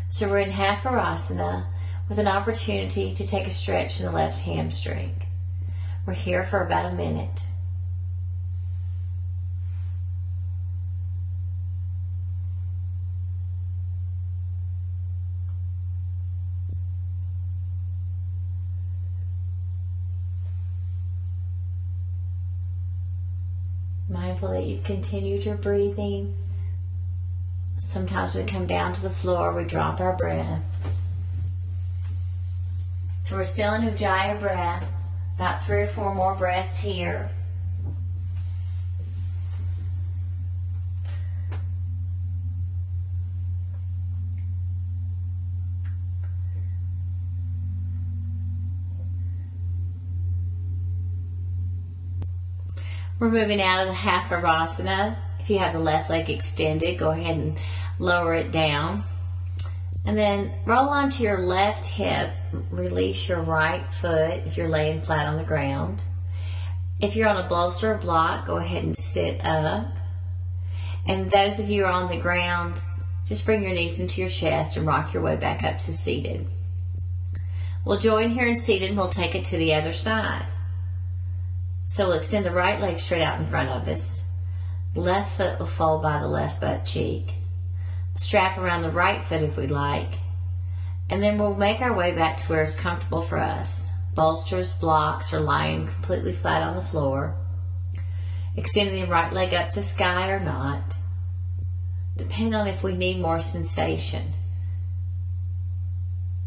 So we're in half virasana with an opportunity to take a stretch in the left hamstring. We're here for about a minute. Mindful that you've continued your breathing. Sometimes we come down to the floor, we drop our breath. So we're still in Ujjayi breath, about 3 or 4 more breaths here. We're moving out of the half virasana. If you have the left leg extended, go ahead and lower it down. And then roll onto your left hip, release your right foot if you're laying flat on the ground. If you're on a bolster or block, go ahead and sit up. And those of you who are on the ground, just bring your knees into your chest and rock your way back up to seated. We'll join here in seated and we'll take it to the other side. So we'll extend the right leg straight out in front of us. Left foot will fold by the left butt cheek. Strap around the right foot if we like. And then we'll make our way back to where it's comfortable for us. Bolsters, blocks, or lying completely flat on the floor. Extending the right leg up to sky or not. Depending on if we need more sensation.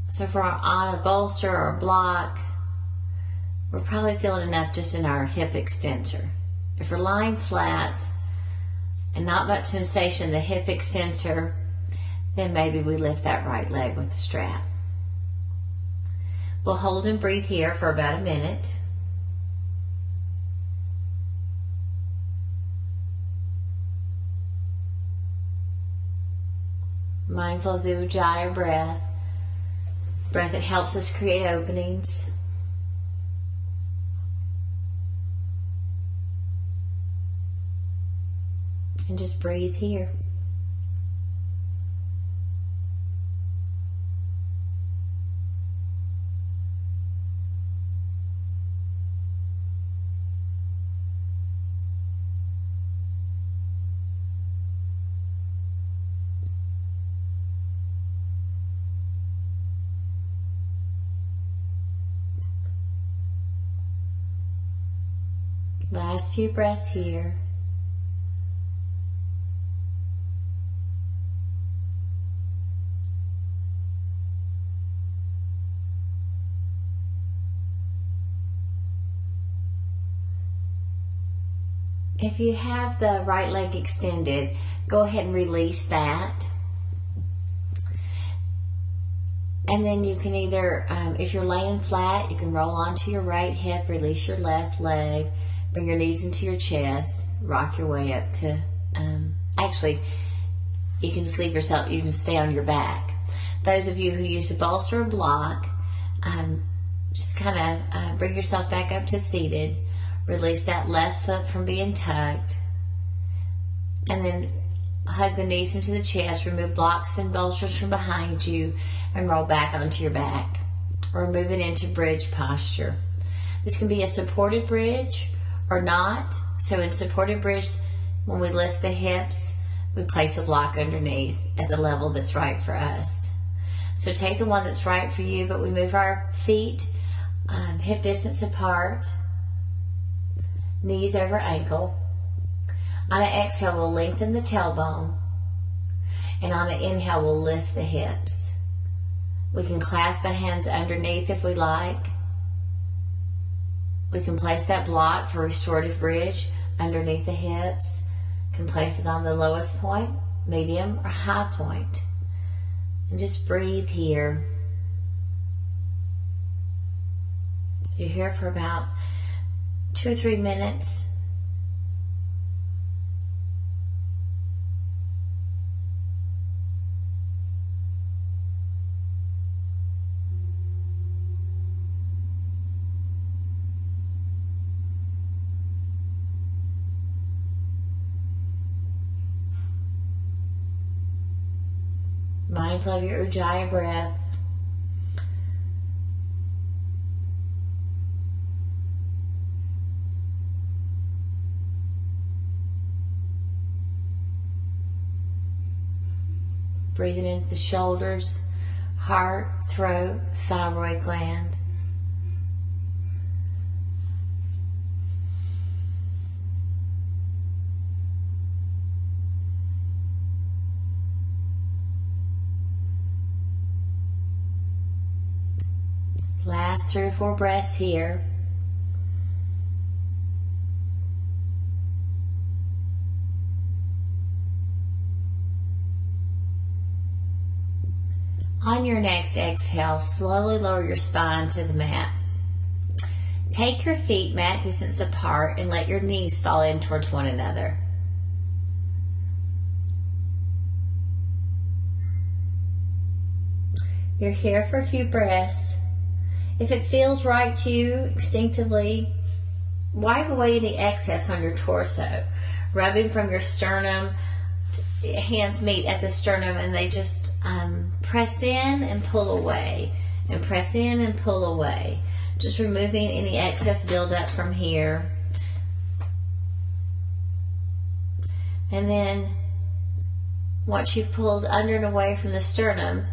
So if we're on a bolster or a block, we're probably feeling enough just in our hip extensor. If we're lying flat and not much sensation in the hip extensor, then maybe we lift that right leg with the strap. We'll hold and breathe here for about a minute. Mindful of the Ujjayi breath. Breath that helps us create openings. And just breathe here. Last few breaths here. If you have the right leg extended, go ahead and release that. And then you can either, if you're laying flat, you can roll onto your right hip, release your left leg, bring your knees into your chest, rock your way up to, actually, you can just leave yourself, you can stay on your back. Those of you who use a bolster or block, just kind of bring yourself back up to seated. Release that left foot from being tucked. And then hug the knees into the chest. Remove blocks and bolsters from behind you and roll back onto your back. We're moving into bridge posture. This can be a supported bridge or not. So in supported bridge, when we lift the hips, we place a block underneath at the level that's right for us. So take the one that's right for you, but we move our feet hip distance apart, knees over ankle. On an exhale, we'll lengthen the tailbone, and on an inhale, we'll lift the hips. We can clasp the hands underneath if we like. We can place that block for restorative bridge underneath the hips. Can place it on the lowest point, medium, or high point. And just breathe here. You're here for about 2 or 3 minutes. Mindful of your Ujjayi breath. Breathing into the shoulders, heart, throat, thyroid gland. Last 3 or 4 breaths here. On your next exhale, slowly lower your spine to the mat. Take your feet mat distance apart and let your knees fall in towards one another. You're here for a few breaths. If it feels right to you instinctively, wipe away any excess on your torso. Rubbing from your sternum, hands meet at the sternum and they just press in and pull away. And press in and pull away. Just removing any excess buildup from here. And then once you've pulled under and away from the sternum,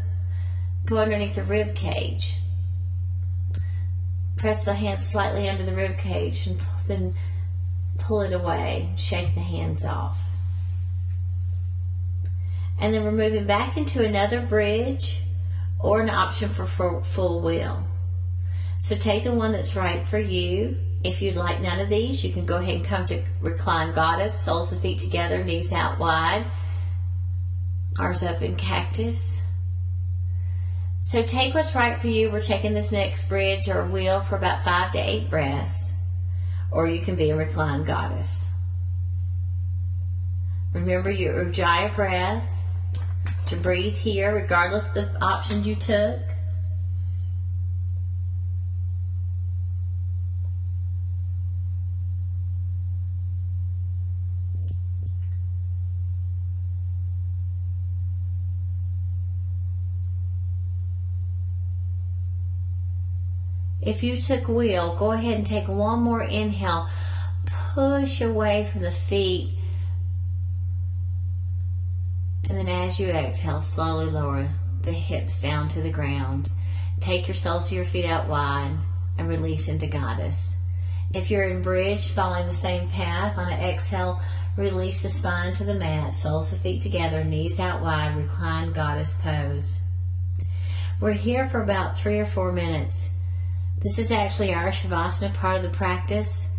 go underneath the rib cage. Press the hands slightly under the rib cage and then pull it away. Shake the hands off. And then we're moving back into another bridge or an option for full wheel. So take the one that's right for you. If you'd like none of these, you can go ahead and come to recline goddess, soles of the feet together, knees out wide, arms up in cactus. So take what's right for you. We're taking this next bridge or wheel for about 5 to 8 breaths. Or you can be a reclined goddess. Remember your Ujjayi breath to breathe here regardless of the options you took. If you took wheel, go ahead and take one more inhale. Push away from the feet. And then as you exhale, slowly lower the hips down to the ground. Take your soles of your feet out wide and release into goddess. If you're in bridge, following the same path, on an exhale, release the spine to the mat, soles of feet together, knees out wide, reclined goddess pose. We're here for about 3 or 4 minutes. This is actually our Shavasana part of the practice.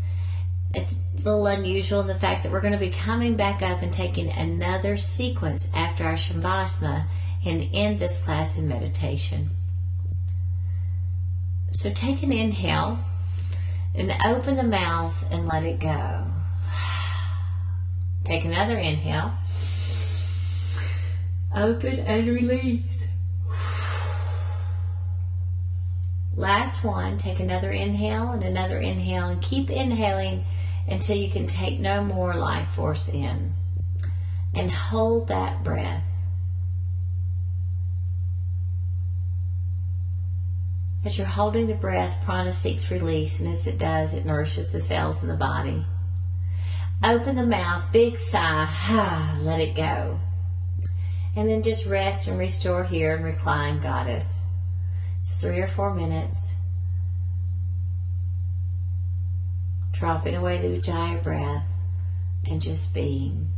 It's a little unusual in the fact that we're going to be coming back up and taking another sequence after our Shavasana and end this class in meditation. So take an inhale and open the mouth and let it go. Take another inhale. Open and release. Last one, take another inhale and keep inhaling until you can take no more life force in. And hold that breath. As you're holding the breath, prana seeks release, and as it does, it nourishes the cells in the body. Open the mouth, big sigh, let it go. And then just rest and restore here and recline, Goddess. It's 3 or 4 minutes. Dropping away the Ujjayi breath and just being.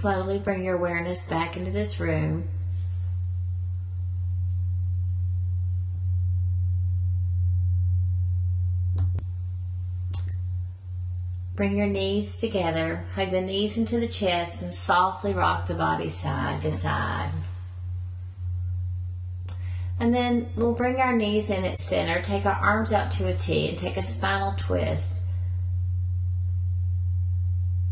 Slowly bring your awareness back into this room. Bring your knees together, hug the knees into the chest, and softly rock the body side to side. And then we'll bring our knees in at center, take our arms out to a T, and take a spinal twist.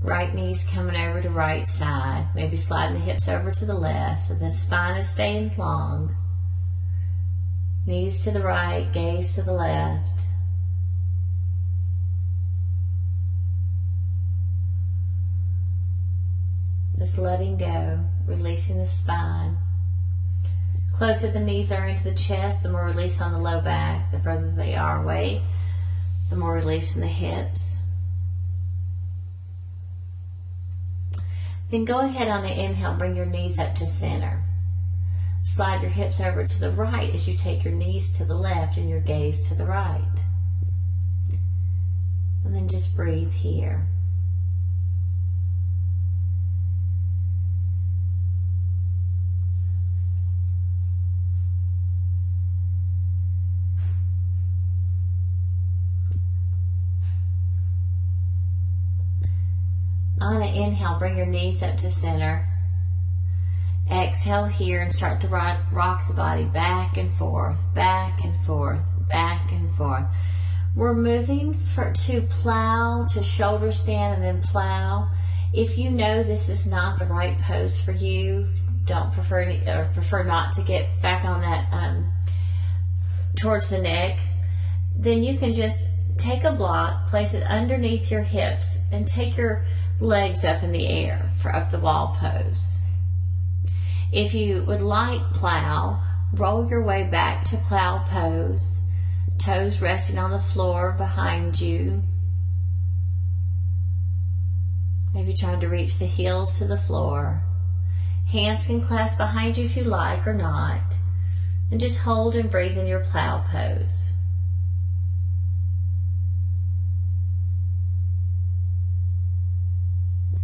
Right knee's coming over to right side, maybe sliding the hips over to the left so the spine is staying long. Knees to the right, gaze to the left. Just letting go, releasing the spine. Closer the knees are into the chest, the more release on the low back. The further they are away, the more release in the hips. Then go ahead on the inhale, bring your knees up to center. Slide your hips over to the right as you take your knees to the left and your gaze to the right. And then just breathe here. On an inhale, bring your knees up to center. Exhale here and start to rock the body back and forth, back and forth, back and forth. We're moving to plow, to shoulder stand, and then plow. If you know this is not the right pose for you, prefer not to get back on that towards the neck, then you can just take a block, place it underneath your hips, and take your legs up in the air for up the wall pose. If you would like plow, roll your way back to plow pose, toes resting on the floor behind you. Maybe trying to reach the heels to the floor. Hands can clasp behind you if you like or not. And just hold and breathe in your plow pose.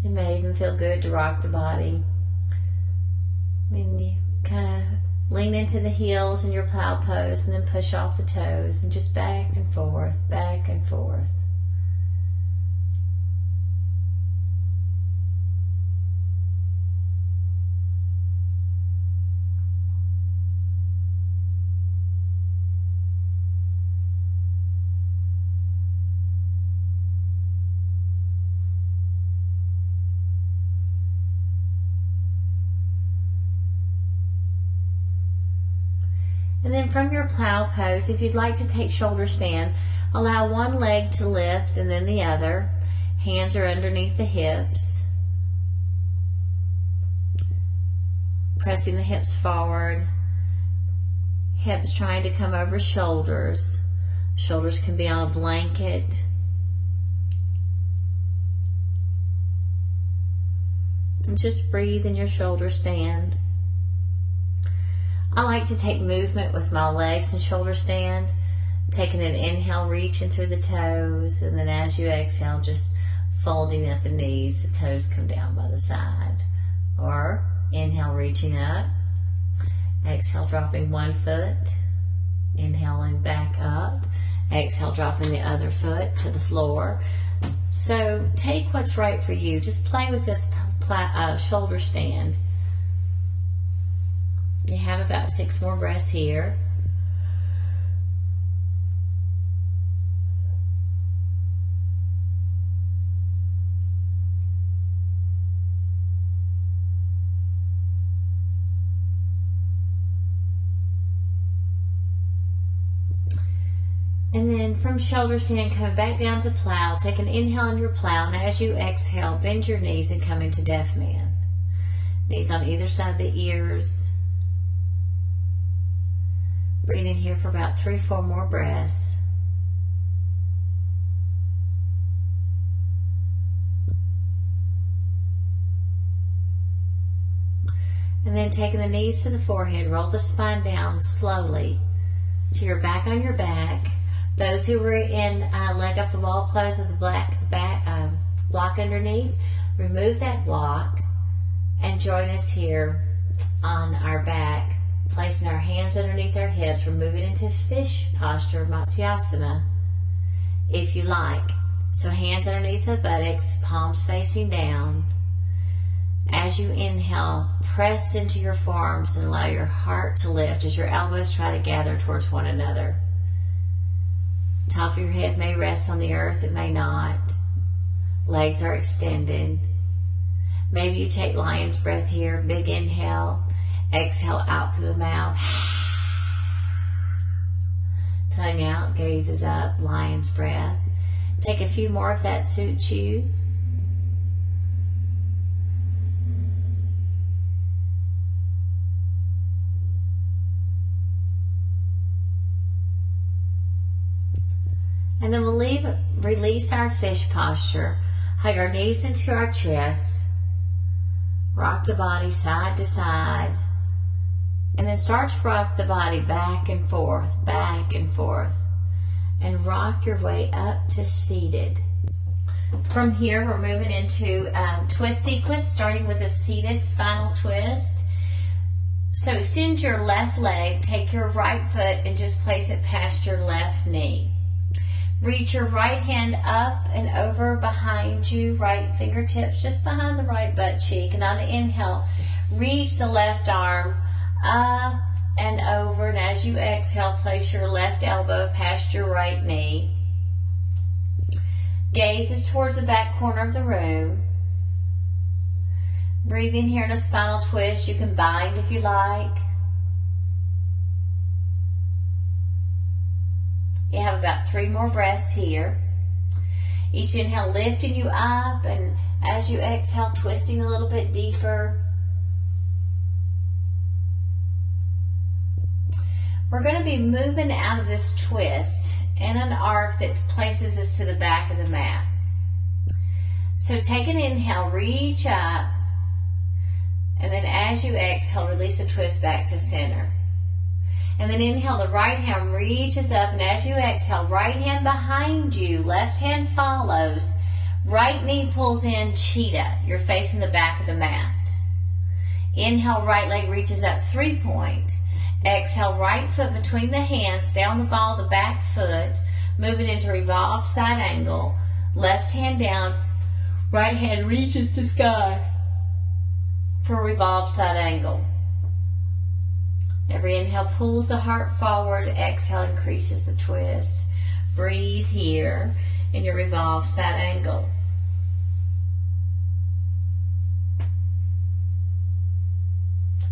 It may even feel good to rock the body. When you kind of lean into the heels in your plow pose and then push off the toes and just back and forth, back and forth. And then from your plow pose, if you'd like to take shoulder stand, allow one leg to lift and then the other. Hands are underneath the hips. Pressing the hips forward. Hips trying to come over shoulders. Shoulders can be on a blanket. And just breathe in your shoulder stand. I like to take movement with my legs and shoulder stand, taking an inhale, reaching through the toes, and then as you exhale, just folding at the knees, the toes come down by the side. Or inhale, reaching up, exhale, dropping one foot, inhaling back up, exhale, dropping the other foot to the floor. So take what's right for you. Just play with this shoulder stand. You have about 6 more breaths here. And then from shoulder stand, come back down to plow. Take an inhale in your plow, and as you exhale, bend your knees and come into deaf man. Knees on either side of the ears. Breathe in here for about 3-4 more breaths. And then taking the knees to the forehead, roll the spine down slowly to your back on your back. Those who were in leg off the wall pose with a block underneath, remove that block and join us here on our back. Placing our hands underneath our hips, we're moving into fish posture, Matsyasana, if you like. So hands underneath the buttocks, palms facing down. As you inhale, press into your forearms and allow your heart to lift as your elbows try to gather towards one another. Top of your head may rest on the earth, it may not. Legs are extended. Maybe you take lion's breath here, big inhale. Exhale out through the mouth. Tongue out, gazes up, lion's breath. Take a few more if that suits you. And then we'll release our fish posture. Hug our knees into our chest. Rock the body side to side. And then start to rock the body back and forth, and rock your way up to seated. From here, we're moving into twist sequence, starting with a seated spinal twist. So extend your left leg, take your right foot and just place it past your left knee. Reach your right hand up and over behind you, right fingertips just behind the right butt cheek. And on the inhale, reach the left arm up and over. And as you exhale, place your left elbow past your right knee. Gaze is towards the back corner of the room. Breathing here in a spinal twist. You can bind if you like. You have about 3 more breaths here. Each inhale lifting you up, and as you exhale, twisting a little bit deeper. We're going to be moving out of this twist in an arc that places us to the back of the mat. So take an inhale, reach up, and then as you exhale, release a twist back to center. And then inhale, the right hand reaches up, and as you exhale, right hand behind you, left hand follows, right knee pulls in, cheetah. You're facing the back of the mat. Inhale, right leg reaches up, 3-point. Exhale, right foot between the hands, stay on the ball of the back foot, moving into revolved side angle, left hand down, right hand reaches to sky for revolved side angle. Every inhale pulls the heart forward, exhale increases the twist. Breathe here in your revolved side angle.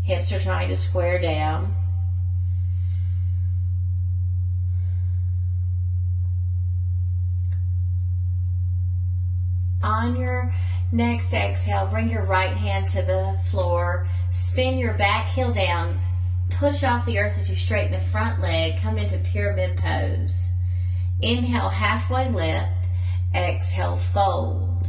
Hips are trying to square down. On your next exhale, bring your right hand to the floor, spin your back heel down, push off the earth as you straighten the front leg, come into pyramid pose. Inhale, halfway lift, exhale, fold.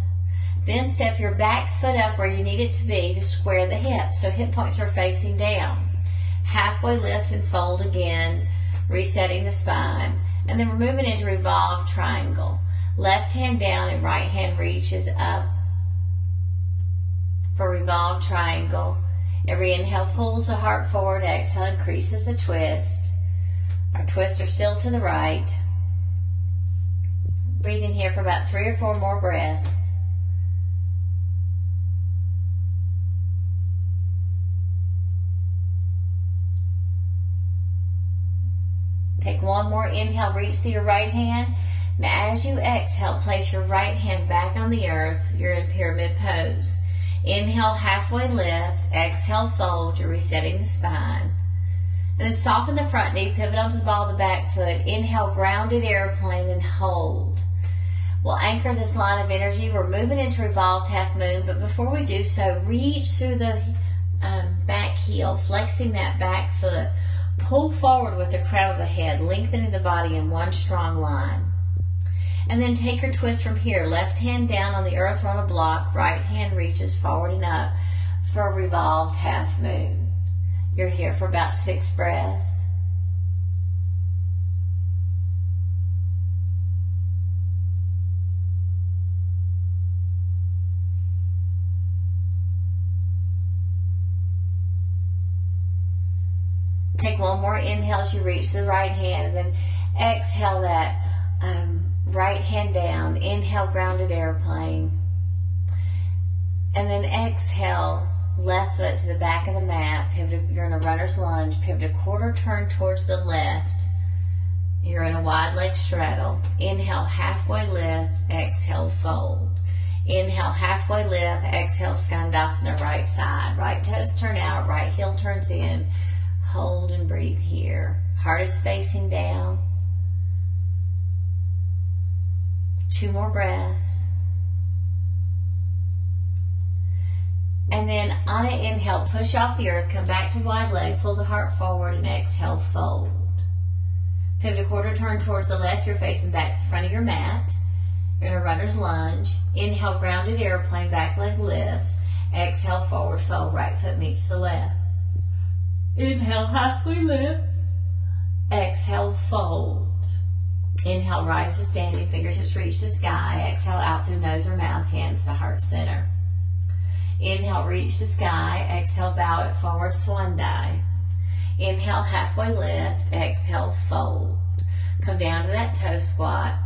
Then step your back foot up where you need it to be to square the hips, so hip points are facing down. Halfway lift and fold again, resetting the spine. And then we're moving into revolved triangle. Left hand down and right hand reaches up for revolved triangle. Every inhale pulls the heart forward, exhale increases the twist. Our twists are still to the right. Breathing here for about 3 or 4 more breaths. Take one more inhale, reach to your right hand. Now as you exhale, place your right hand back on the earth. You're in pyramid pose. Inhale, halfway lift. Exhale, fold. You're resetting the spine. And then soften the front knee, pivot onto the ball of the back foot. Inhale, grounded airplane, and hold. We'll anchor this line of energy. We're moving into revolved half moon, but before we do so, reach through the back heel, flexing that back foot. Pull forward with the crown of the head, lengthening the body in one strong line. And then take your twist from here. Left hand down on the earth or on a block. Right hand reaches forward and up for a revolved half moon. You're here for about 6 breaths. Take one more inhale as you reach the right hand, and then exhale that right hand down. Inhale, grounded airplane. And then exhale, left foot to the back of the mat. Pivot, you're in a runner's lunge. Pivot a quarter turn towards the left. You're in a wide leg straddle. Inhale, halfway lift. Exhale, fold. Inhale, halfway lift. Exhale, scandasana, right side. Right toes turn out, right heel turns in. Hold and breathe here. Heart is facing down. 2 more breaths. And then on an inhale, push off the earth, come back to wide leg, pull the heart forward, and exhale, fold. Pivot a quarter turn towards the left, you're facing back to the front of your mat. You're in a runner's lunge. Inhale, grounded airplane, back leg lifts. Exhale, forward fold, right foot meets the left. Inhale, halfway lift. Exhale, fold. Inhale, rise to standing, fingertips reach to sky. Exhale, out through nose or mouth, hands to heart center. Inhale, reach to sky. Exhale, bow it forward, swan dive. Inhale, halfway lift. Exhale, fold. Come down to that toe squat.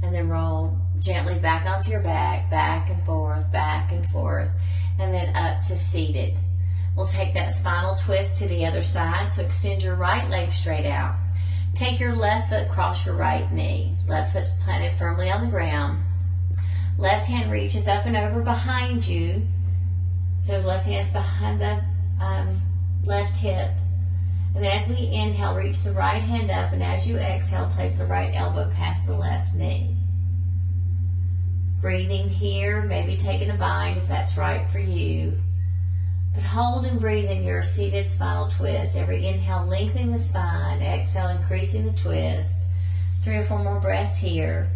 And then roll gently back onto your back and forth, and then up to seated. We'll take that spinal twist to the other side, so extend your right leg straight out. Take your left foot across your right knee. Left foot's planted firmly on the ground. Left hand reaches up and over behind you. So left hand's behind the left hip. And then as we inhale, reach the right hand up, and as you exhale, place the right elbow past the left knee. Breathing here, maybe taking a bind if that's right for you. But hold and breathe in your seated spinal twist. Every inhale, lengthening the spine. Exhale, increasing the twist. 3 or 4 more breaths here.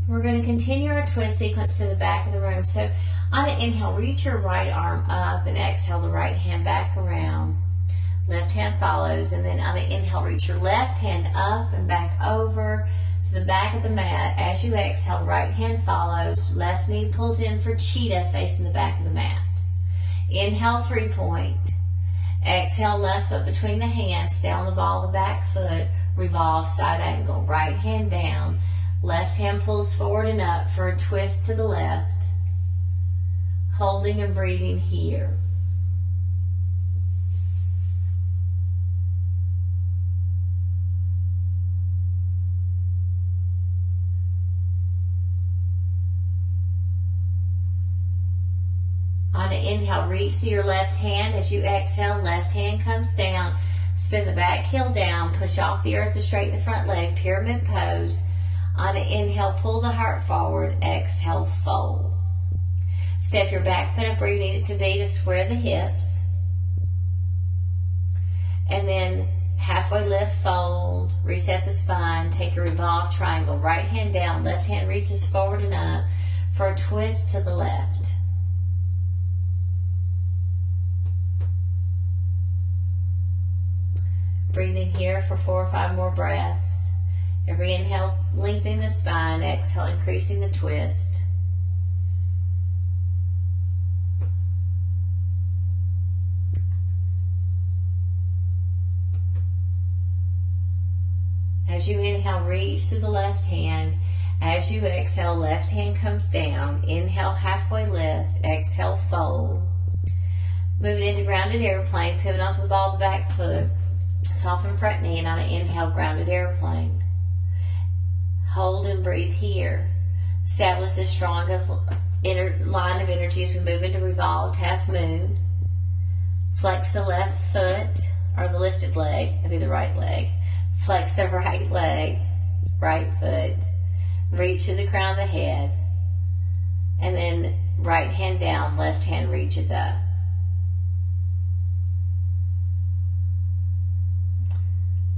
We're going to continue our twist sequence to the back of the room. So on an inhale, reach your right arm up and exhale the right hand back around. Left hand follows, and then on an inhale, reach your left hand up and back over to the back of the mat. As you exhale, right hand follows, left knee pulls in for cheetah facing the back of the mat. Inhale, 3-point. Exhale, left foot between the hands, stay on the ball of the back foot, revolve side angle, right hand down. Left hand pulls forward and up for a twist to the left. Holding and breathing here. On an inhale, reach to your left hand. As you exhale, left hand comes down. Spin the back heel down. Push off the earth to straighten the front leg. Pyramid pose. On an inhale, pull the heart forward. Exhale, fold. Step your back foot up where you need it to be to square the hips. And then halfway lift, fold. Reset the spine. Take your revolved triangle. Right hand down. Left hand reaches forward and up for a twist to the left. Breathing here for 4 or 5 more breaths. Every inhale, lengthening the spine. Exhale, increasing the twist. As you inhale, reach to the left hand. As you exhale, left hand comes down. Inhale, halfway lift. Exhale, fold. Moving into grounded airplane. Pivot onto the ball of the back foot. Soften front knee, and on an inhale, grounded airplane. Hold and breathe here. Establish this strong inner line of energy as we move into revolved half moon. Flex the left foot or the lifted leg, it'll be the right leg. Flex the right leg, right foot. Reach to the crown of the head. And then right hand down, left hand reaches up.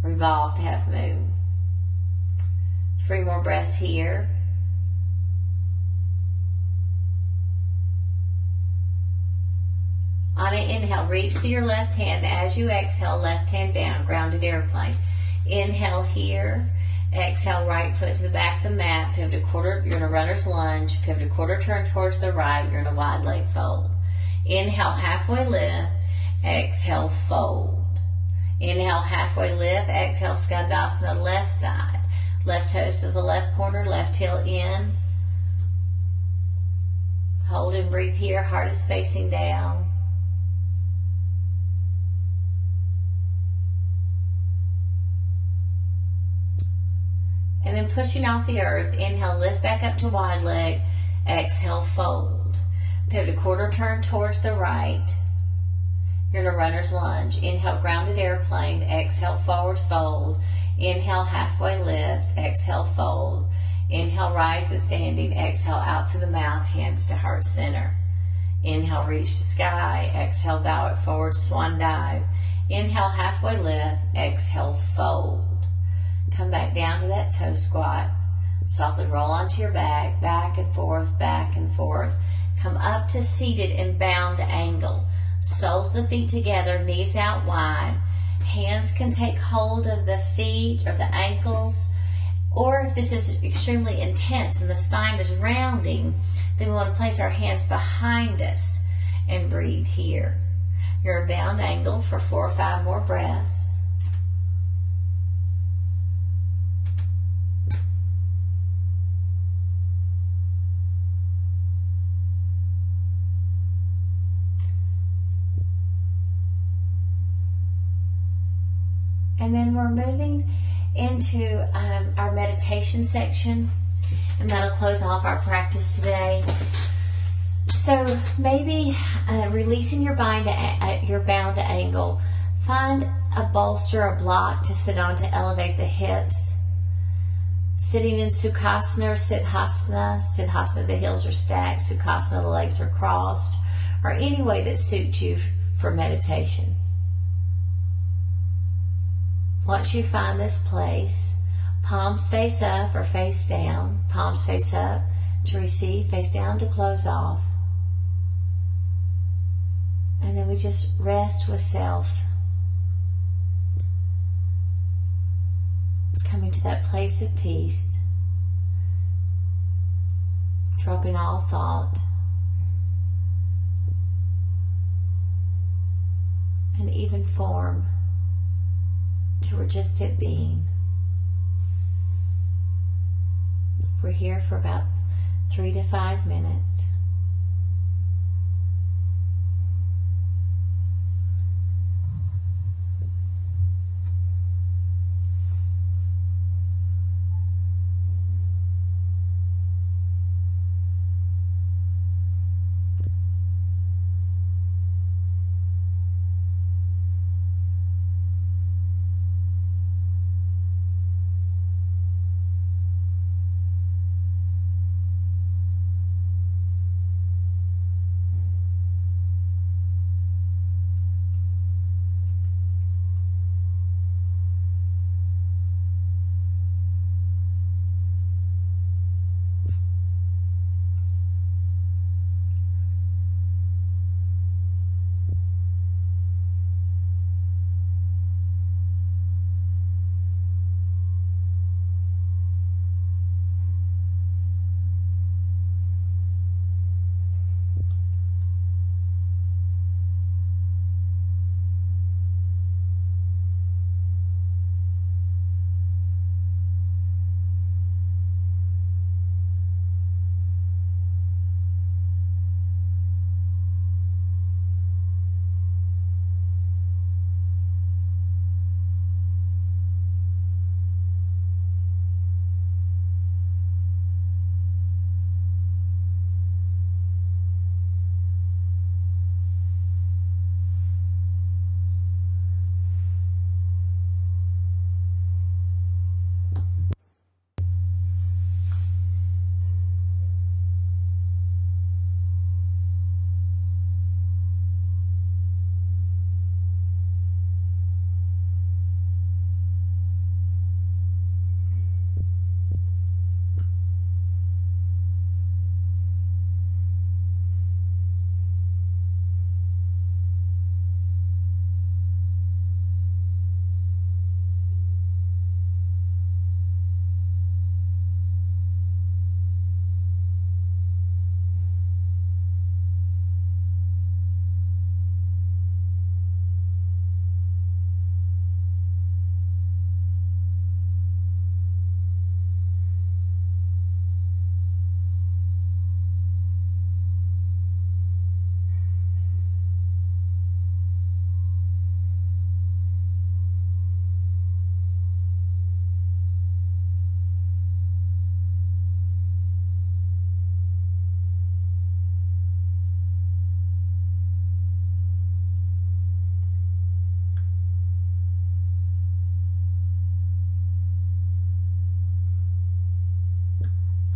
Revolved half moon. 3 more breaths here. On an inhale, reach to your left hand. As you exhale, left hand down, grounded airplane. Inhale here. Exhale, right foot to the back of the mat. Pivot a quarter, you're in a runner's lunge. Pivot a quarter turn towards the right. You're in a wide leg fold. Inhale, halfway lift. Exhale, fold. Inhale, halfway lift. Exhale, scandasana, left side. Left toes to the left corner, left heel in. Hold and breathe here. Heart is facing down. And then pushing off the earth, inhale, lift back up to wide leg. Exhale, fold. Pivot a quarter turn towards the right. You're in a runner's lunge. Inhale, grounded airplane. Exhale, forward fold. Inhale, halfway lift. Exhale, fold. Inhale, rise to standing. Exhale, out through the mouth, hands to heart center. Inhale, reach to sky. Exhale, bow it forward, swan dive. Inhale, halfway lift. Exhale, fold. Come back down to that toe squat. Softly roll onto your back, back and forth, back and forth. Come up to seated in bound angle. Soles of the feet together, knees out wide. Hands can take hold of the feet or the ankles. Or if this is extremely intense and the spine is rounding, then we want to place our hands behind us and breathe here. You're in bound angle for 4 or 5 more breaths. And then we're moving into our meditation section, and that'll close off our practice today. So maybe releasing your bound angle, find a bolster, a block to sit on to elevate the hips. Sitting in Sukhasana or Siddhasana. Siddhasana, the heels are stacked. Sukhasana, the legs are crossed. Or any way that suits you for meditation. Once you find this place, palms face up or face down. Palms face up to receive, face down to close off. And then we just rest with self. Coming to that place of peace. Dropping all thought. And even form. To we're just at being. We're here for about 3 to 5 minutes.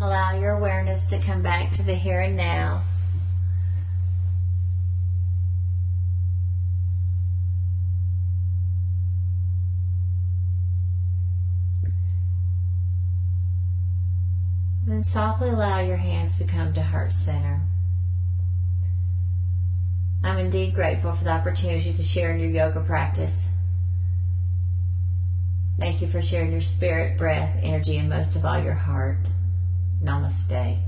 Allow your awareness to come back to the here and now. And softly allow your hands to come to heart center. I'm indeed grateful for the opportunity to share in your yoga practice. Thank you for sharing your spirit, breath, energy, and most of all your heart. Namaste.